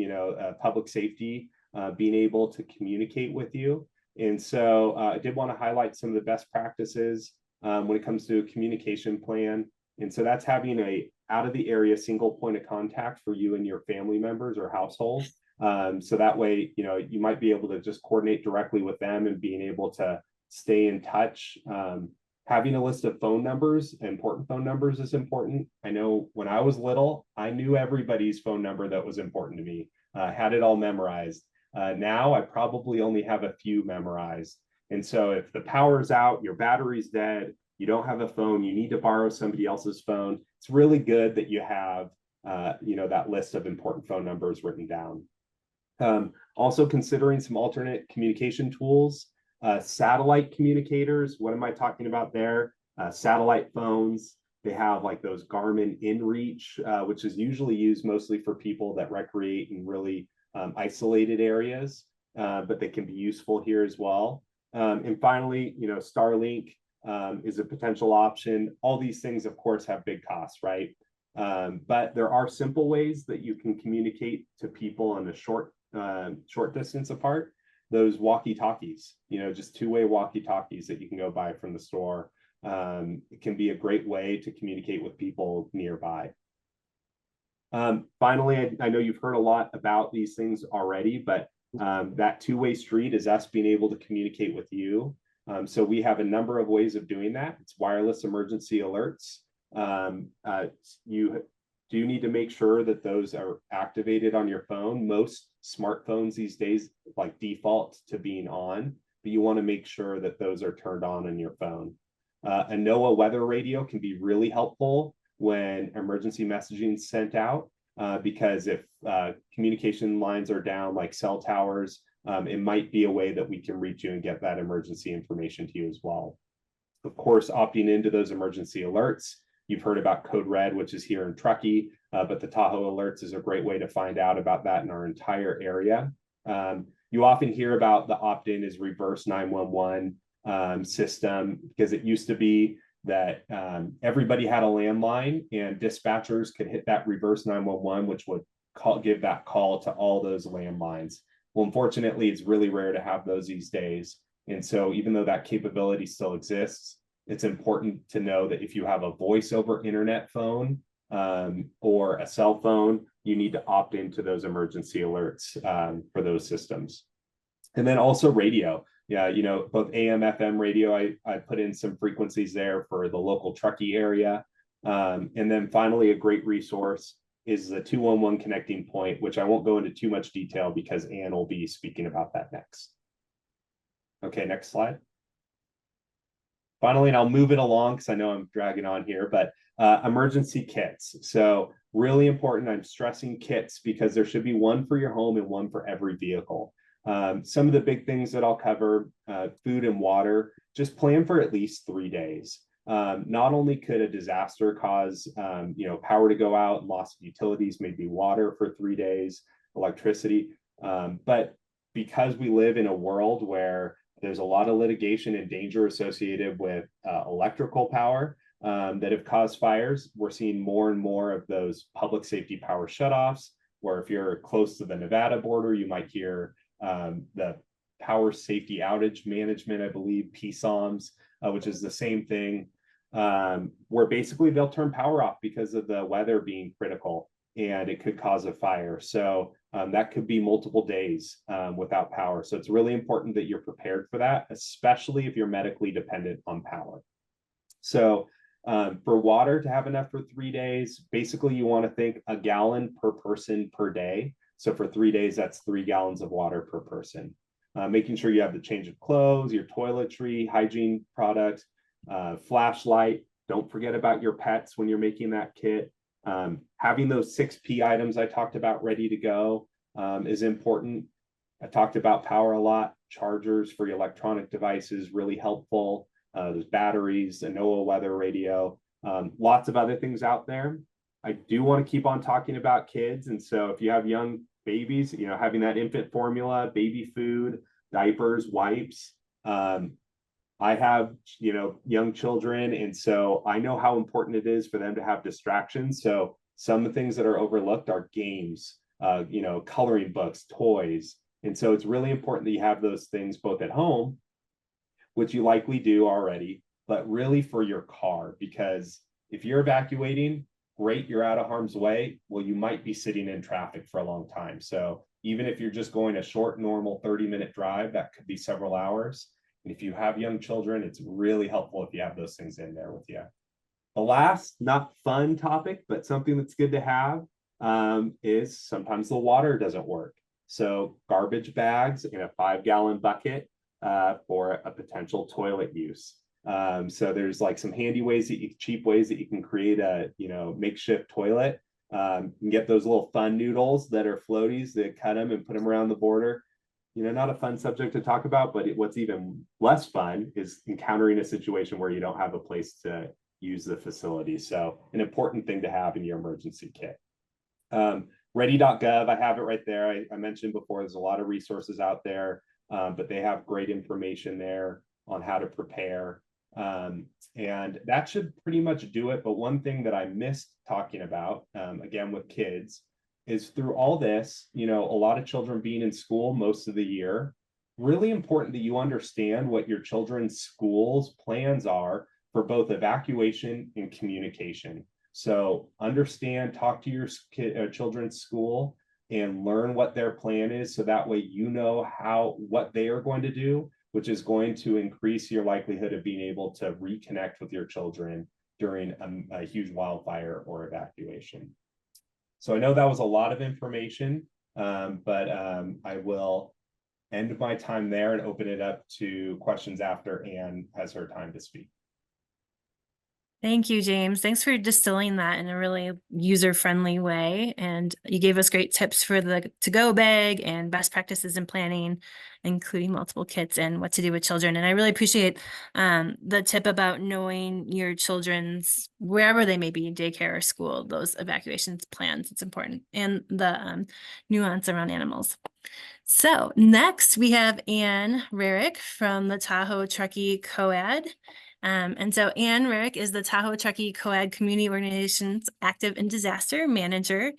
public safety, being able to communicate with you. And so I did want to highlight some of the best practices when it comes to a communication plan. And so that's having a out of the area single point of contact for you and your family members or household. So that way, you might be able to just coordinate directly with them and being able to stay in touch. Having a list of phone numbers, important phone numbers, is important. I know when I was little, I knew everybody's phone number that was important to me. Had it all memorized. Now I probably only have a few memorized. And so if the power's out, your battery's dead, you don't have a phone, you need to borrow somebody else's phone, it's really good that you have that list of important phone numbers written down. Also considering some alternate communication tools, satellite communicators. What am I talking about there? Satellite phones. They have like those Garmin InReach, which is usually used mostly for people that recreate in really isolated areas, but they can be useful here as well. And finally, Starlink is a potential option. All these things, of course, have big costs, right? But there are simple ways that you can communicate to people on a short distance apart. Those walkie-talkies, just two-way walkie-talkies that you can go buy from the store. It can be a great way to communicate with people nearby. Finally, I know you've heard a lot about these things already, but that two-way street is us being able to communicate with you. So we have a number of ways of doing that. It's wireless emergency alerts. You do need to make sure that those are activated on your phone. Most smartphones these days like default to being on, but you want to make sure that those are turned on your phone. A NOAA weather radio can be really helpful when emergency messaging is sent out, because if communication lines are down, like cell towers, it might be a way that we can reach you and get that emergency information to you as well. Of course, opting into those emergency alerts. You've heard about Code Red, which is here in Truckee, but the Tahoe Alerts is a great way to find out about that in our entire area. You often hear about the opt-in is reverse 911 system, because it used to be that everybody had a landline and dispatchers could hit that reverse 911, which would give that call to all those landlines. Well, unfortunately, it's really rare to have those these days. And so even though that capability still exists, it's important to know that if you have a voice over internet phone or a cell phone, you need to opt into those emergency alerts for those systems. And then also radio. Yeah, both AM, FM radio, I put in some frequencies there for the local Truckee area. And then finally, a great resource is the 211 connecting point, which I won't go into too much detail because Ann will be speaking about that next. Okay, next slide. Finally, and I'll move it along because I know I'm dragging on here, but emergency kits. So really important, I'm stressing kits because there should be one for your home and one for every vehicle. Some of the big things that I'll cover, food and water, just plan for at least 3 days. Not only could a disaster cause, power to go out, loss of utilities, maybe water for 3 days, electricity, but because we live in a world where there's a lot of litigation and danger associated with electrical power that have caused fires, we're seeing more and more of those public safety power shutoffs, where if you're close to the Nevada border, you might hear the power safety outage management, I believe, PSOMs, which is the same thing, where basically they'll turn power off because of the weather being critical and it could cause a fire. So that could be multiple days without power. So it's really important that you're prepared for that, especially if you're medically dependent on power. So for water to have enough for 3 days, basically you want to think a gallon per person per day. So for 3 days, that's 3 gallons of water per person. Making sure you have the change of clothes, your toiletry, hygiene products, flashlight. Don't forget about your pets when you're making that kit. Having those 6P items I talked about ready to go is important. I talked about power a lot. Chargers for your electronic devices, really helpful. There's batteries, a NOAA weather radio, lots of other things out there. I do want to keep on talking about kids. And so if you have young babies, having that infant formula, baby food, diapers, wipes. I have, young children. And so I know how important it is for them to have distractions. So some of the things that are overlooked are games, coloring books, toys. And so it's really important that you have those things both at home, which you likely do already, but really for your car, because if you're evacuating, great, you're out of harm's way. Well, you might be sitting in traffic for a long time. So even if you're just going a short, normal 30-minute drive, that could be several hours. And if you have young children, it's really helpful if you have those things in there with you. The last, not fun topic, but something that's good to have is sometimes the water doesn't work. So garbage bags in a 5-gallon bucket for a potential toilet use. So there's like some handy ways cheap ways that you can create a, makeshift toilet. You can get those little fun noodles that are floaties that cut them and put them around the border. Not a fun subject to talk about, but what's even less fun is encountering a situation where you don't have a place to use the facility. So an important thing to have in your emergency kit. Ready.gov, I have it right there. I mentioned before, there's a lot of resources out there, but they have great information there on how to prepare. And that should pretty much do it. But one thing that I missed talking about, again, with kids, is through all this, a lot of children being in school most of the year, really important that you understand what your children's schools plans are for both evacuation and communication. So understand, talk to your children's school and learn what their plan is. So that way, what they are going to do, which is going to increase your likelihood of being able to reconnect with your children during a huge wildfire or evacuation. So I know that was a lot of information, but I will end my time there and open it up to questions after Anne has her time to speak.
Thank you, James. Thanks for distilling that in a really user-friendly way. And you gave us great tips for the to-go bag and best practices in planning, including multiple kits and what to do with children. And I really appreciate the tip about knowing your children's, wherever they may be, daycare or school, those evacuations plans. It's important. And the nuance around animals. So next we have Anne Rarick from the Tahoe Truckee COAD. And so Anne Rarick is the Tahoe Truckee COAD Community Organization's Active and Disaster Manager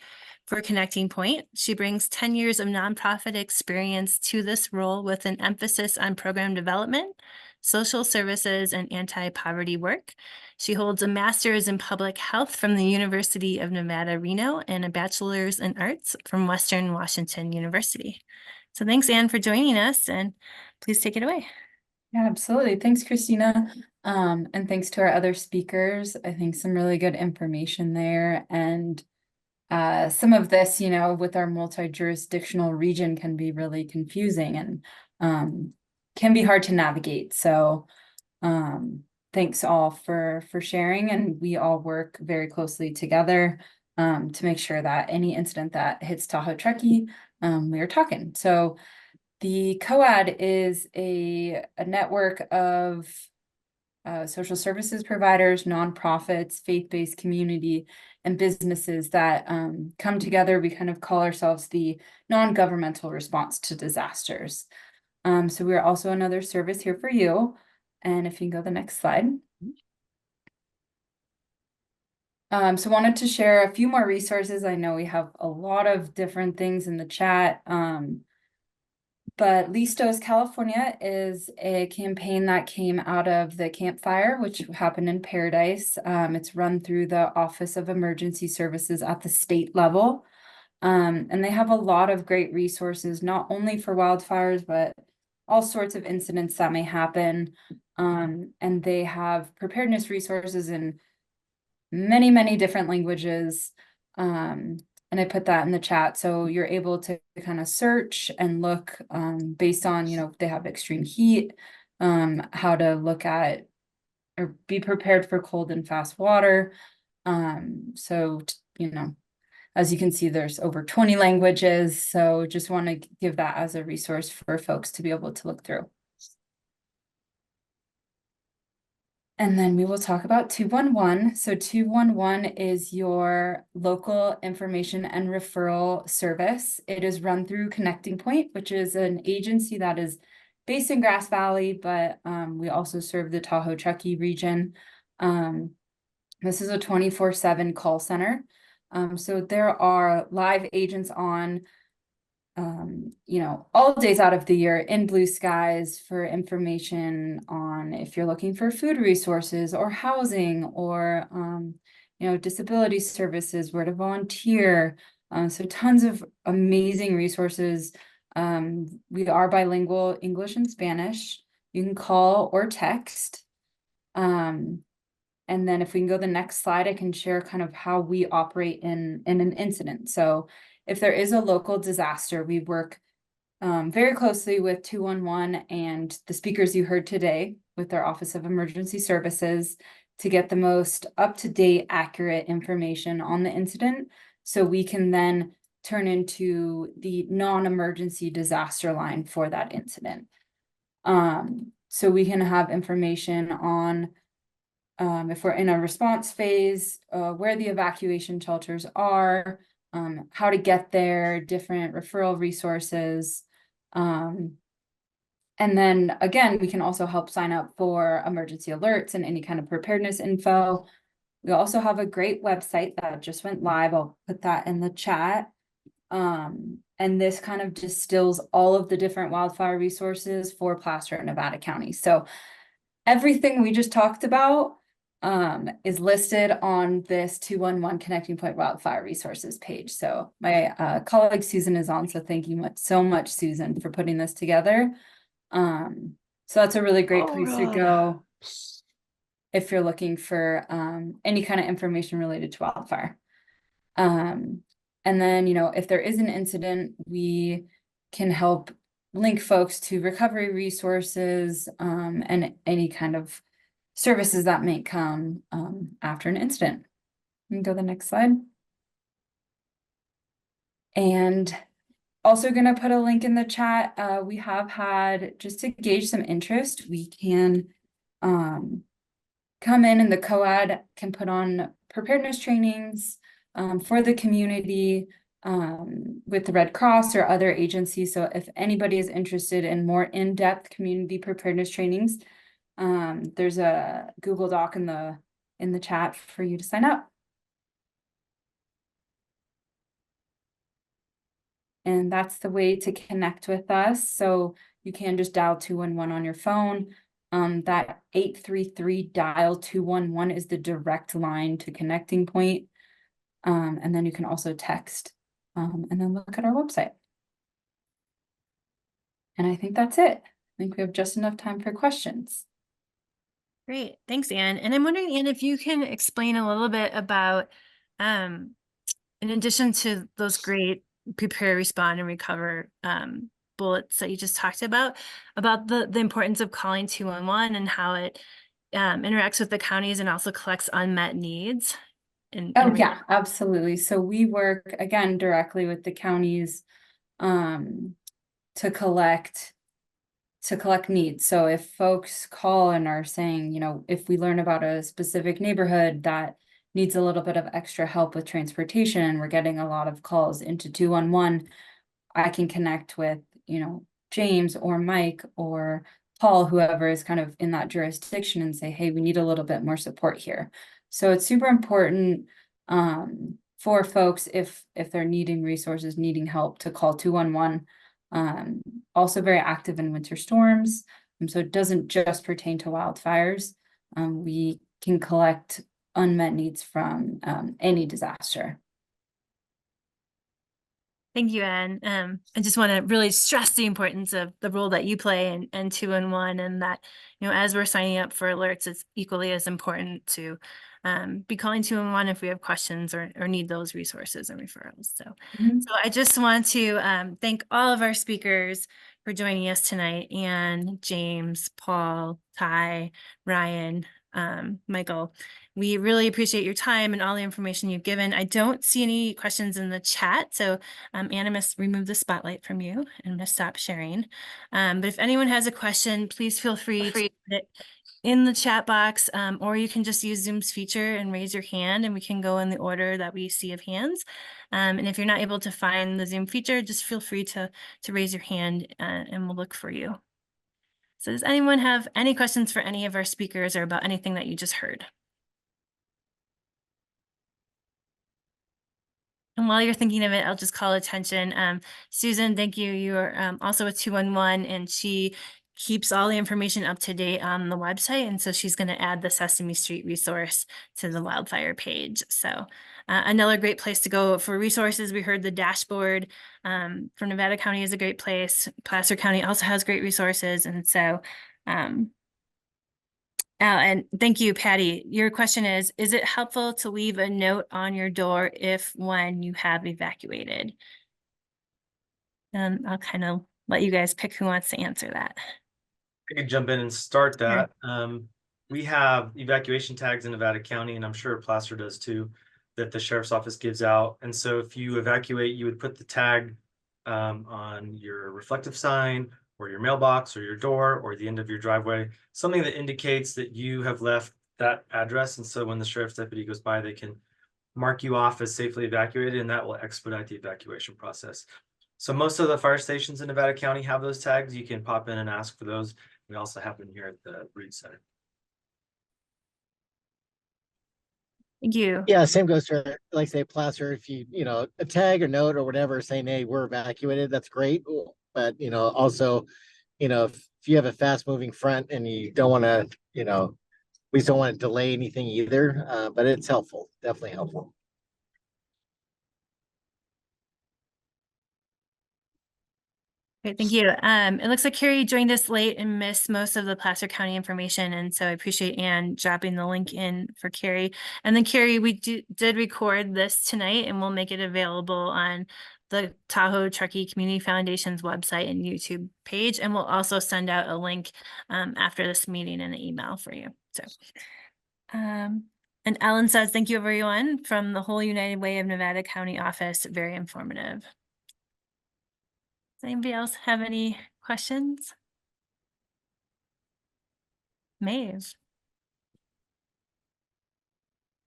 for Connecting Point. She brings 10 years of nonprofit experience to this role with an emphasis on program development, social services, and anti-poverty work. She holds a master's in public health from the University of Nevada, Reno, and a bachelor's in arts from Western Washington University. So thanks, Anne, for joining us, and please take it away.
Yeah, absolutely. Thanks, Christina. And thanks to our other speakers. I think some really good information there. And some of this, with our multi-jurisdictional region can be really confusing and can be hard to navigate. So thanks all for sharing. And we all work very closely together to make sure that any incident that hits Tahoe Truckee, we are talking. So The COAD is a network of social services providers, nonprofits, faith-based community, and businesses that come together. We kind of call ourselves the non-governmental response to disasters. So we're also another service here for you. And if you can go to the next slide. So wanted to share a few more resources. I know we have a lot of different things in the chat. But Listos, California is a campaign that came out of the Camp Fire, which happened in Paradise. It's run through the Office of Emergency Services at the state level. And they have a lot of great resources, not only for wildfires, but all sorts of incidents that may happen. And they have preparedness resources in many, many different languages. And I put that in the chat. So you're able to kind of search and look based on, if they have extreme heat, how to look at or be prepared for cold and fast water. So, as you can see, there's over 20 languages. So just want to give that as a resource for folks to be able to look through. And then we will talk about 211. So 211 is your local information and referral service. It is run through Connecting Point, which is an agency that is based in Grass Valley, but we also serve the Tahoe Truckee region. This is a 24/7 call center. So there are live agents on all days out of the year in blue skies for information on if you're looking for food resources or housing or, disability services, where to volunteer. So tons of amazing resources. We are bilingual, English and Spanish. You can call or text. And then if we can go to the next slide, I can share kind of how we operate in an incident. So if there is a local disaster, we work very closely with 211 and the speakers you heard today with their Office of Emergency Services to get the most up-to-date, accurate information on the incident, so we can then turn into the non-emergency disaster line for that incident. So we can have information on if we're in a response phase, where the evacuation shelters are, how to get there, different referral resources. And then again, we can also help sign up for emergency alerts and any kind of preparedness info. We also have a great website that just went live. I'll put that in the chat. And this kind of distills all of the different wildfire resources for Placer and Nevada County. So everything we just talked about is listed on this 211 Connecting Point Wildfire Resources page. So my colleague Susan is on, so thank you so much, Susan, for putting this together. So that's a really great place to go if you're looking for any kind of information related to wildfire. And then, if there is an incident, we can help link folks to recovery resources and any kind of services that may come after an incident. You can go to the next slide. And also going to put a link in the chat. We have had, just to gauge some interest, we can come in and the COAD can put on preparedness trainings for the community with the Red Cross or other agencies. So if anybody is interested in more in-depth community preparedness trainings, there's a Google Doc in the chat for you to sign up. And that's the way to connect with us. So you can just dial 211 on your phone. That 833 dial 211 is the direct line to Connecting Point. And then you can also text and then look at our website. And I think that's it. I think we have just enough time for questions.
Great. Thanks, Anne. And I'm wondering, Anne, if you can explain a little bit about, in addition to those great prepare, respond, and recover bullets that you just talked about the importance of calling 211 and how it interacts with the counties and also collects unmet needs.
Yeah, absolutely. So we work, again, directly with the counties to collect needs. So if folks call and are saying, you know, if we learn about a specific neighborhood that needs a little bit of extra help with transportation, and we're getting a lot of calls into 211, I can connect with, you know, James or Mike or Paul, whoever is kind of in that jurisdiction, and say, hey, we need a little bit more support here. So it's super important for folks if they're needing resources, needing help, to call 211. Also very active in winter storms. So it doesn't just pertain to wildfires. We can collect unmet needs from any disaster.
Thank you, Anne. I just want to really stress the importance of the role that you play in 211, and that, you know, as we're signing up for alerts, it's equally as important to be calling 211 if we have questions or need those resources and referrals. So, so I just want to thank all of our speakers for joining us tonight: Anne, James, Paul, Ty, Ryan, Michael. We really appreciate your time and all the information you've given. I don't see any questions in the chat, so Anne, I must remove the spotlight from you and I'm going to stop sharing. But if anyone has a question, please feel free to put it in the chat box, or you can just use Zoom's feature and raise your hand, and we can go in the order that we see of hands. And if you're not able to find the Zoom feature, just feel free to raise your hand and we'll look for you. So does anyone have any questions for any of our speakers or about anything that you just heard? And while you're thinking of it, I'll just call attention. Susan, thank you. You are also a 211, and she keeps all the information up to date on the website. And so she's going to add the Sesame Street resource to the wildfire page. So another great place to go for resources. We heard the dashboard from Nevada County is a great place. Placer County also has great resources. And so and thank you, Patty. Your question is it helpful to leave a note on your door when you have evacuated? And I'll kind of let you guys pick who wants to answer that.
I could jump in and start that. We have evacuation tags in Nevada County, and I'm sure Placer does too, that the sheriff's office gives out. And so if you evacuate, you would put the tag on your reflective sign or your mailbox or your door or the end of your driveway, something that indicates that you have left that address. And so when the sheriff's deputy goes by, they can mark you off as safely evacuated, and that will expedite the evacuation process. So most of the fire stations in Nevada County have those tags. You can pop in and ask for those. We also have them here at the Breed Center.
Thank you.
Yeah, same goes to, like, say, Placer. If you know, a tag or note or whatever saying, hey, we're evacuated, that's great. But, you know, also, you know, if you have a fast moving front and you don't want to, you know, we just don't want to delay anything either. But it's helpful, definitely helpful.
Great, thank you. It looks like Carrie joined us late and missed most of the Placer County information, and so I appreciate Anne dropping the link in for Carrie. And then Carrie, we did record this tonight, and we'll make it available on the Tahoe Truckee Community Foundation's website and YouTube page, and we'll also send out a link after this meeting in an email for you. So, and Ellen says, thank you everyone from the whole United Way of Nevada County office. Very informative. Does anybody else have any questions? Maeve.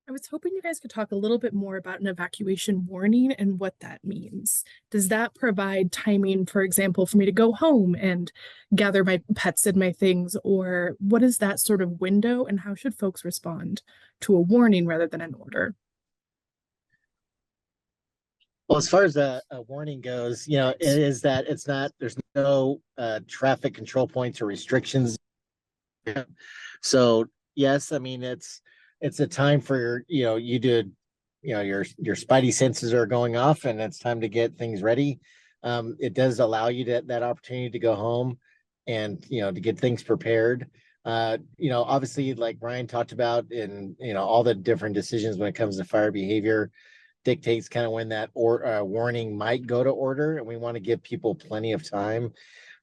I was hoping you guys could talk a little bit more about an evacuation warning and what that means. Does that provide timing, for example, for me to go home and gather my pets and my things, or what is that sort of window, and how should folks respond to a warning rather than an order?
Well, as far as a warning goes, you know, it is that there's no traffic control points or restrictions. So yes, I mean, it's a time for your spidey senses are going off, and it's time to get things ready. It does allow you that opportunity to go home and, you know, to get things prepared. You know, obviously, like Ryan talked about, in, you know, all the different decisions when it comes to fire behavior dictates kind of when that warning might go to order, and we want to give people plenty of time.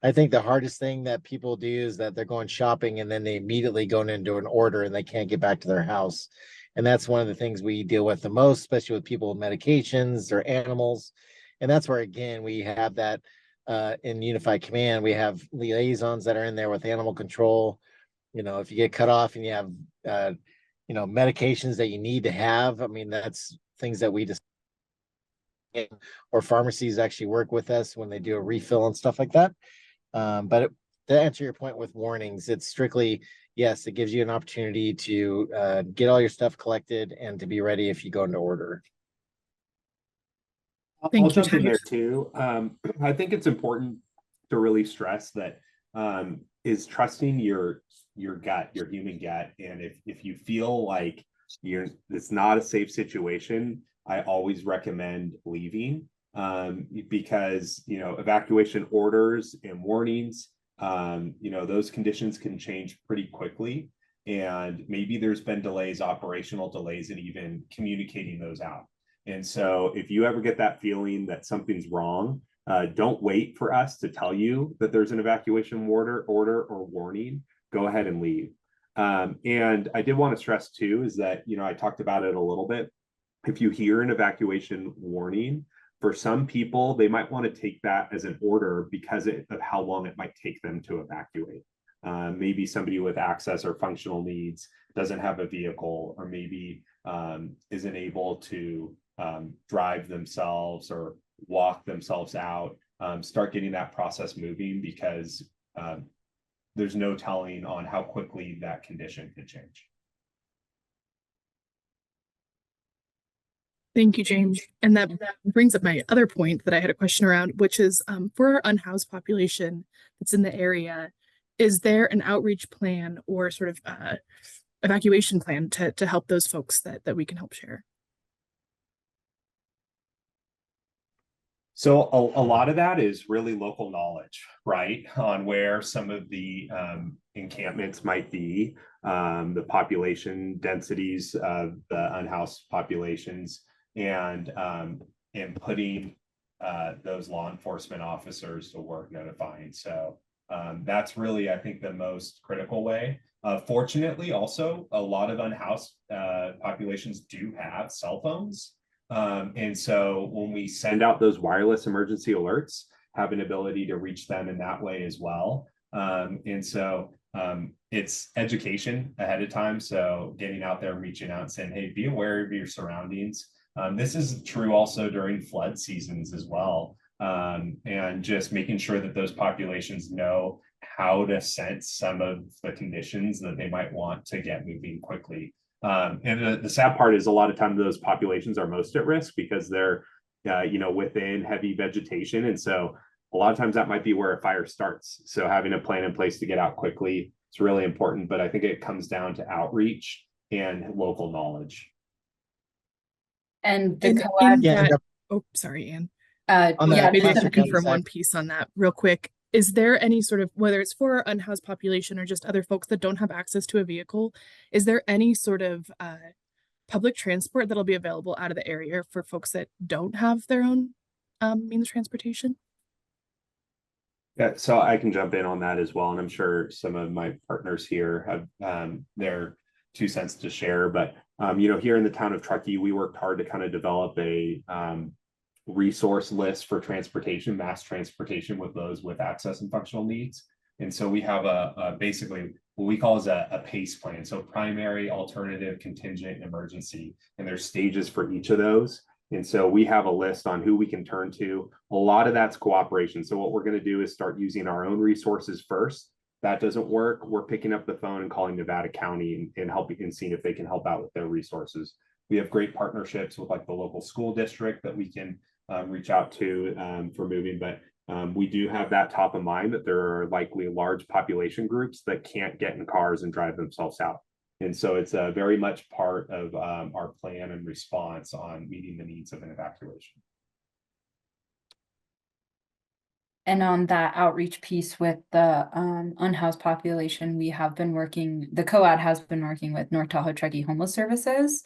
I think the hardest thing that people do is that they're going shopping and then they immediately go into an order and they can't get back to their house. And that's one of the things we deal with the most, especially with people with medications or animals. And that's where, again, we have that in Unified Command, we have liaisons that are in there with animal control. You know, if you get cut off and you have, you know, medications that you need to have, I mean, that's things that we just, or pharmacies actually work with us when they do a refill and stuff like that. But to answer your point with warnings, it's strictly, yes, it gives you an opportunity to get all your stuff collected and to be ready if you go into order.
Thank
I'll
you,
jump in
Ted.
there too. I think it's important to really stress that is trusting your gut, your human gut. And if you feel like it's not a safe situation, I always recommend leaving, because, you know, evacuation orders and warnings, you know, those conditions can change pretty quickly. And maybe there's been delays, operational delays, and even communicating those out. And so if you ever get that feeling that something's wrong, don't wait for us to tell you that there's an evacuation order or warning. Go ahead and leave. And I did want to stress too, is that, you know, I talked about it a little bit. If you hear an evacuation warning, for some people, they might want to take that as an order because of how long it might take them to evacuate. Maybe somebody with access or functional needs doesn't have a vehicle, or maybe isn't able to drive themselves or walk themselves out. Start getting that process moving, because there's no telling on how quickly that condition could change.
Thank you, James. And that brings up my other point that I had a question around, which is for our unhoused population that's in the area, is there an outreach plan or sort of evacuation plan to help those folks that we can help share?
So a lot of that is really local knowledge, right? On where some of the encampments might be, the population densities of the unhoused populations, and putting those law enforcement officers to work notifying. So that's really, I think, the most critical way. Fortunately, also, a lot of unhoused populations do have cell phones. And so when we send out those wireless emergency alerts, have an ability to reach them in that way as well. And so it's education ahead of time. So getting out there, reaching out and saying, hey, be aware of your surroundings. This is true also during flood seasons as well. And just making sure that those populations know how to sense some of the conditions that they might want to get moving quickly. And the sad part is a lot of times those populations are most at risk because they're, you know, within heavy vegetation. And so a lot of times that might be where a fire starts. So having a plan in place to get out quickly is really important. But I think it comes down to outreach and local knowledge.
And the
And
COAD,
Yeah,
oh, sorry, Anne.
on the
yeah,
Maybe I
Placer
can
County
confirm
side.
one piece on that real quick. Is there any sort of, whether it's for our unhoused population or just other folks that don't have access to a vehicle, is there any sort of public transport that'll be available out of the area for folks that don't have their own means of transportation?
Yeah, so I can jump in on that as well. And I'm sure some of my partners here have their 2 cents to share. But, you know, here in the town of Truckee, we worked hard to kind of develop a resource list for transportation, mass transportation with those with access and functional needs. And so we have a basically what we call as a PACE plan. So primary, alternative, contingent, and emergency. And there's stages for each of those. And so we have a list on who we can turn to. A lot of that's cooperation. So what we're going to do is start using our own resources first. That doesn't work. We're picking up the phone and calling Nevada County and helping and seeing if they can help out with their resources. We have great partnerships with like the local school district that we can reach out to for moving. But we do have that top of mind that there are likely large population groups that can't get in cars and drive themselves out. And so it's very much part of our plan and response on meeting the needs of an evacuation.
and on that outreach piece with the unhoused population, we have been working, the COAD has been working with North Tahoe Truckee Homeless Services.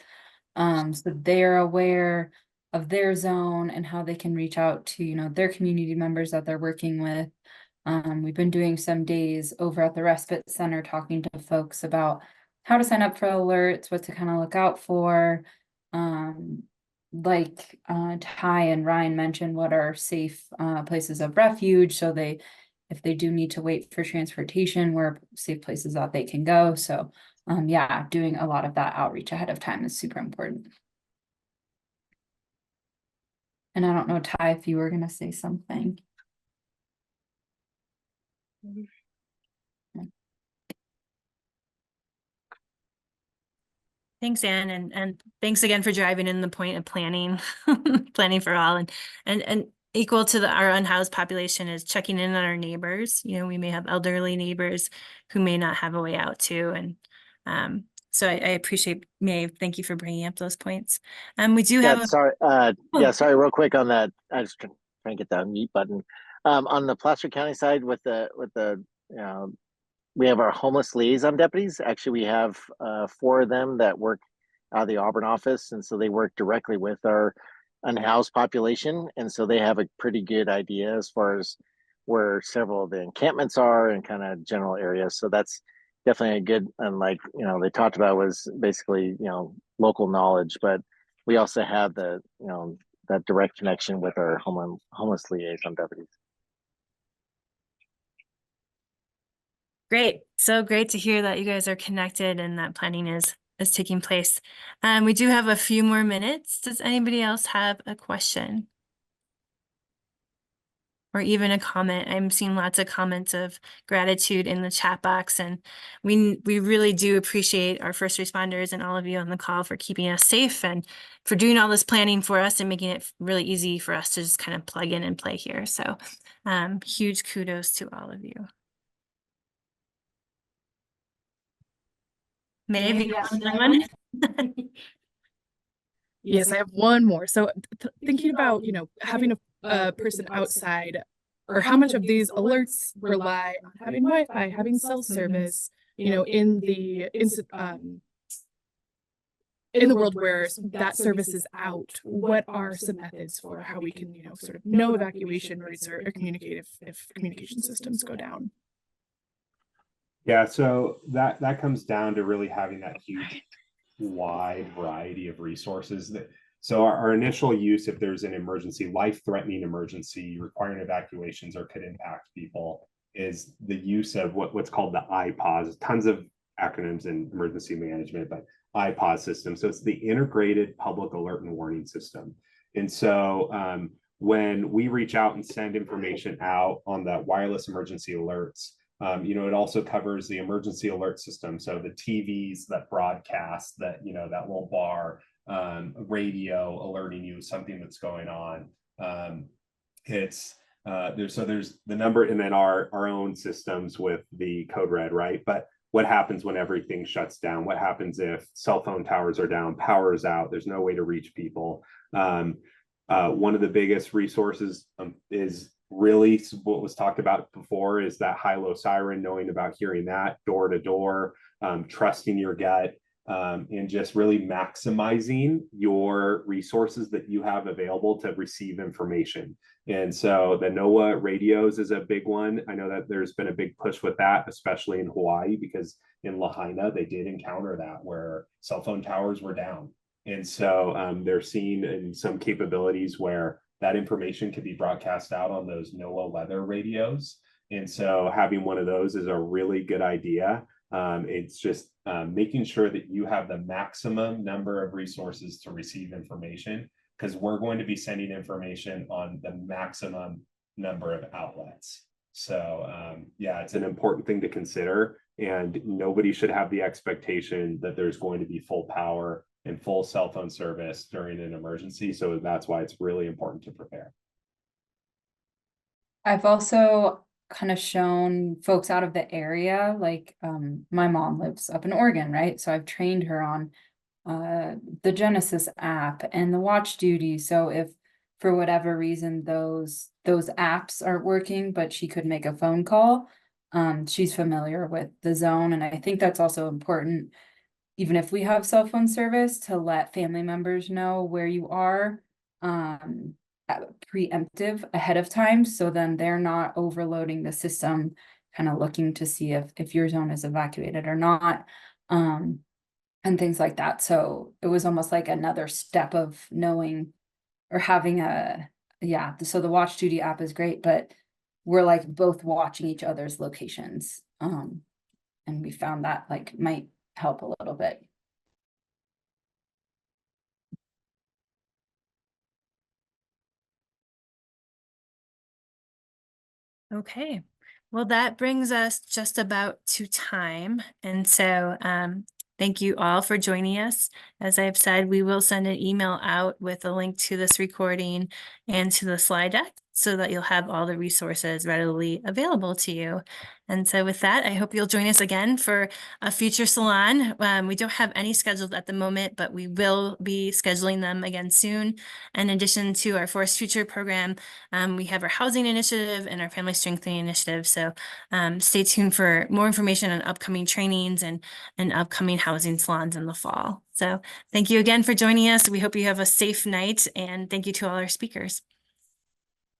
So they're aware of their zone and how they can reach out to, you know, their community members that they're working with. We've been doing some days over at the respite center talking to folks about how to sign up for alerts, what to kind of look out for. like Ty and Ryan mentioned, what are safe places of refuge, so if they do need to wait for transportation, where safe places that they can go. So yeah, doing a lot of that outreach ahead of time is super important. And I don't know, Ty, if you were gonna say something.
Thanks, Anne, and thanks again for driving in the point of planning, planning for all, and equal to our unhoused population is checking in on our neighbors. You know, we may have elderly neighbors who may not have a way out too, and so I appreciate Maeve. Thank you for bringing up those points. We do have
sorry. Sorry, real quick on that. I just trying to get the mute button. On the Placer County side with the we have our homeless liaison deputies. Actually, we have 4 of them that work out of the Auburn office, and so they work directly with our unhoused population, and so they have a pretty good idea as far as where several of the encampments are and kind of general areas. So that's definitely a good, and like they talked about was basically local knowledge, but we also have the that direct connection with our homeless liaison deputies.
Great. So great to hear that you guys are connected and that planning is taking place. We do have a few more minutes. Does anybody else have a question? Or even a comment? I'm seeing lots of comments of gratitude in the chat box, and we really do appreciate our first responders and all of you on the call for keeping us safe and for doing all this planning for us and making it really easy for us to just kind of plug in and play here. So huge kudos to all of you. Maybe you have another one.
Yes, I have one more. So thinking about, having a person outside, or how much of these alerts rely on having Wi-Fi, having cell service, in the world where that service is out, what are some methods for how we can, sort of know evacuation rates or communicate if communication systems go down?
Yeah, so that comes down to really having that huge wide variety of resources. So our initial use, if there's an emergency, life-threatening emergency requiring evacuations or could impact people, is the use of what's called the IPAWS. Tons of acronyms in emergency management, but IPAWS system. So it's the Integrated Public Alert and Warning System. And so when we reach out and send information out on the wireless emergency alerts, it also covers the emergency alert system. So the TVs that broadcast that, that little bar, radio alerting you something that's going on. There's the number, and then our own systems with the code red, right? But what happens when everything shuts down? What happens if cell phone towers are down, power is out, there's no way to reach people? One of the biggest resources is really what was talked about before, is that high-low siren, knowing about hearing that door to door, trusting your gut, and just really maximizing your resources that you have available to receive information. And so the NOAA radios is a big one. I know that there's been a big push with that, especially in Hawaii, because in Lahaina, they did encounter that where cell phone towers were down. And so they're seeing in some capabilities where that information can be broadcast out on those NOAA weather radios. And so having one of those is a really good idea. It's just making sure that you have the maximum number of resources to receive information, because we're going to be sending information on the maximum number of outlets. So yeah, it's an important thing to consider, and nobody should have the expectation that there's going to be full power and full cell phone service during an emergency. So that's why it's really important to prepare.
I've also kind of shown folks out of the area, like my mom lives up in Oregon, right? So I've trained her on the Genesis app and the watch duty. So if for whatever reason those apps aren't working, but she could make a phone call, she's familiar with the zone. And I think that's also important, even if we have cell phone service, to let family members know where you are, preemptive ahead of time, so then they're not overloading the system, kind of looking to see if your zone is evacuated or not. and things like that. So it was almost like another step of knowing or having so the Watch Duty app is great, but we're like both watching each other's locations. And we found that like might help a little bit.
Okay, well, that brings us just about to time. And so thank you all for joining us. As I've said, we will send an email out with a link to this recording and to the slide deck so that you'll have all the resources readily available to you. And so with that, I hope you'll join us again for a future salon. We don't have any scheduled at the moment, but we will be scheduling them again soon. In addition to our Forest Future program, we have our housing initiative and our family strengthening initiative. So stay tuned for more information on upcoming trainings and upcoming housing salons in the fall. So thank you again for joining us. We hope you have a safe night, and thank you to all our speakers.